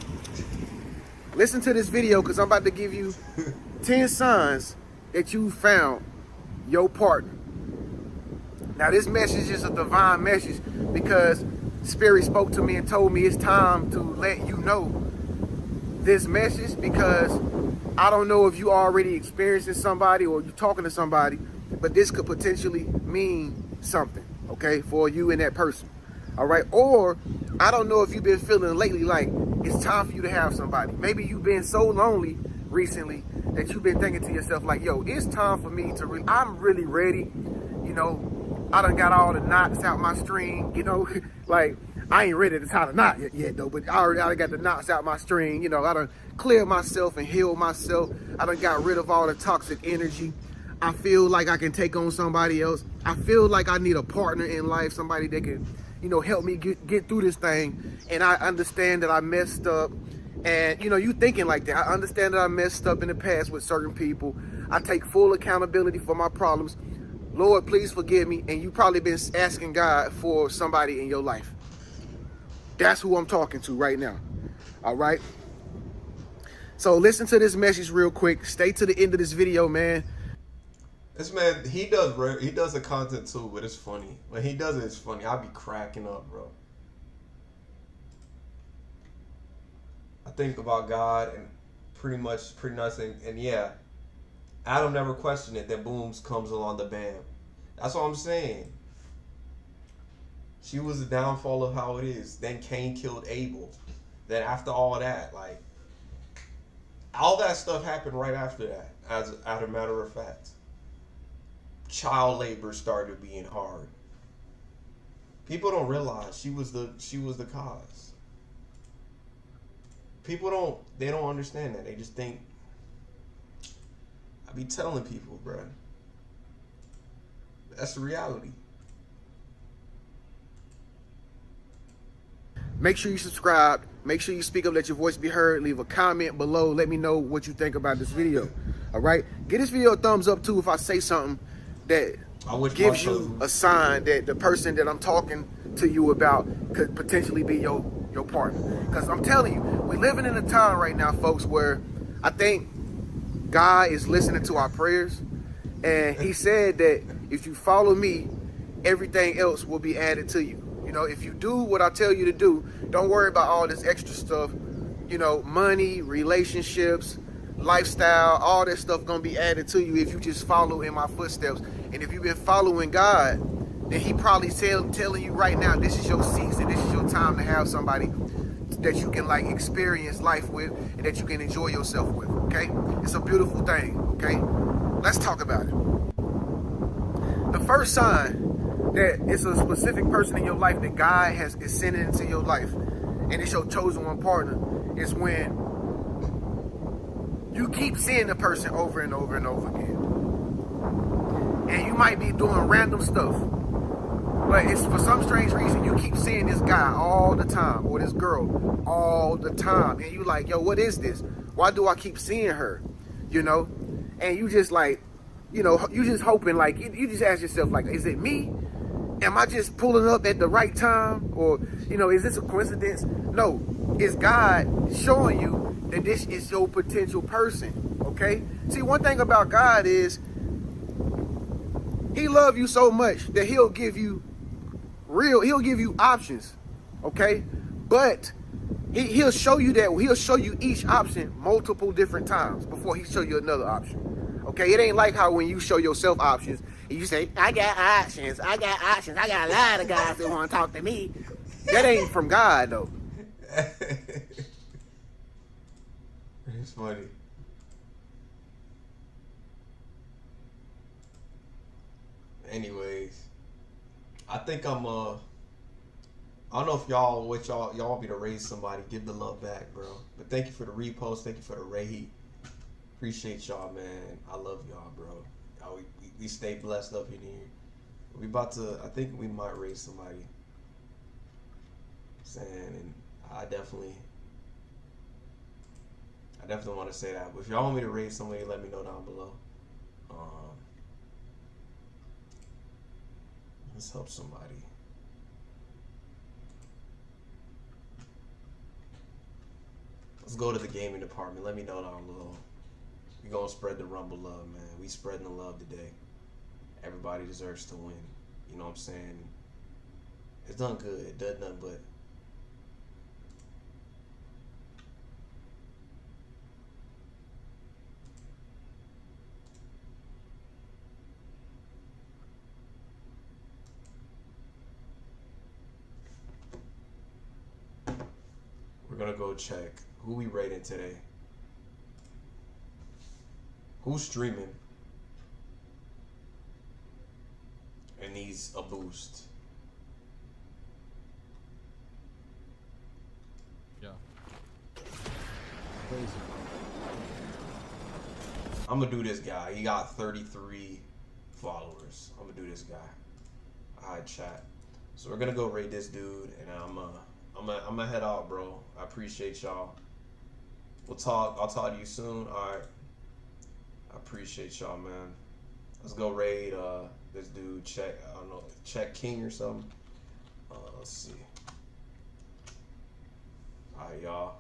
Listen to this video because I'm about to give you 10 signs that you found your partner. Now this message is a divine message because Spirit spoke to me and told me it's time to let you know this message, because I don't know if you already experiencing somebody or you talking to somebody, but this could potentially mean something, okay, for you and that person. All right. Or I don't know if you've been feeling lately like it's time for you to have somebody. Maybe you've been so lonely recently that you've been thinking to yourself like, yo, it's time for me to I'm really ready. You know, I done got all the knots out my string, you know, like I ain't ready to tie the knot yet though, but I already got the knots out my string. You know, I done cleared myself and healed myself. I done got rid of all the toxic energy. I feel like I can take on somebody else. I feel like I need a partner in life, somebody that can, you know, help me get through this thing. And I understand that I messed up. And, you know, you thinking like that. I understand that I messed up in the past with certain people. I take full accountability for my problems. Lord, please forgive me. And you probably been asking God for somebody in your life. That's who I'm talking to right now. All right. So listen to this message real quick. Stay to the end of this video, man. This man, he does the content too, but it's funny. When he does it, it's funny. I'll be cracking up, bro. I think about God and pretty nothing. And yeah, Adam never questioned it. Then boom comes along the bam. That's what I'm saying. She was the downfall of how it is. Then Cain killed Abel. Then after all that, like, all that stuff happened right after that, as a matter of fact. Child labor started being hard. People don't realize she was the cause. People don't understand that. They just think, I be telling people, bro. That's the reality. Make sure you subscribe. Make sure you speak up, let your voice be heard. Leave a comment below. Let me know what you think about this video. All right? Give this video a thumbs up, too, if I say something that gives you a sign that the person that I'm talking to you about could potentially be your partner. Because I'm telling you, we're living in a time right now, folks, where I think God is listening to our prayers. And he said that if you follow me, everything else will be added to you. You know, if you do what I tell you to do, don't worry about all this extra stuff. You know, money, relationships, lifestyle, all that stuff gonna be added to you if you just follow in my footsteps. And if you've been following God, then he probably telling you right now, this is your season, this is your time to have somebody that you can like experience life with and that you can enjoy yourself with, okay? It's a beautiful thing, okay? Let's talk about it. The first sign that it's a specific person in your life that God is sending into your life and it's your chosen one partner is when you keep seeing the person over and over and over again. And you might be doing random stuff. But it's for some strange reason you keep seeing this guy all the time or this girl all the time, and you like, yo, what is this? Why do I keep seeing her? You know, and you just like, you know, you just hoping like you just ask yourself like, is it me? Am I just pulling up at the right time, or you know, is this a coincidence? No, it's God showing you that this is your potential person. Okay. See, one thing about God is He loves you so much that He'll give you options, okay? But he'll show you each option multiple different times before He show you another option, okay? It ain't like how when you show yourself options and you say, I got options, I got a lot of guys that want to talk to me. That ain't from God, though. It's funny. Anyways, I think I don't know if y'all want me to raise somebody, give the love back, bro. But thank you for the repost, thank you for the rate. Appreciate y'all, man. I love y'all, bro. We stay blessed up in here. We about to, I think we might raise somebody. Saying, and I definitely want to say that. But if y'all want me to raise somebody, let me know down below. Let's help somebody. Let's go to the gaming department. Let me know down below. We gonna spread the Rumble love, man. We spreading the love today. Everybody deserves to win. You know what I'm saying? It's done good. It does nothing but. We're gonna go check who we rating today. Who's streaming and needs a boost? Yeah. I'm gonna do this guy. He got 33 followers. I'm gonna do this guy. Alright, chat. So we're gonna go raid this dude, and I'm gonna head out, bro. I appreciate y'all. We'll talk. I'll talk to you soon. All right. I appreciate y'all, man. Let's go raid this dude. I don't know, Check King or something. Let's see. All right, y'all.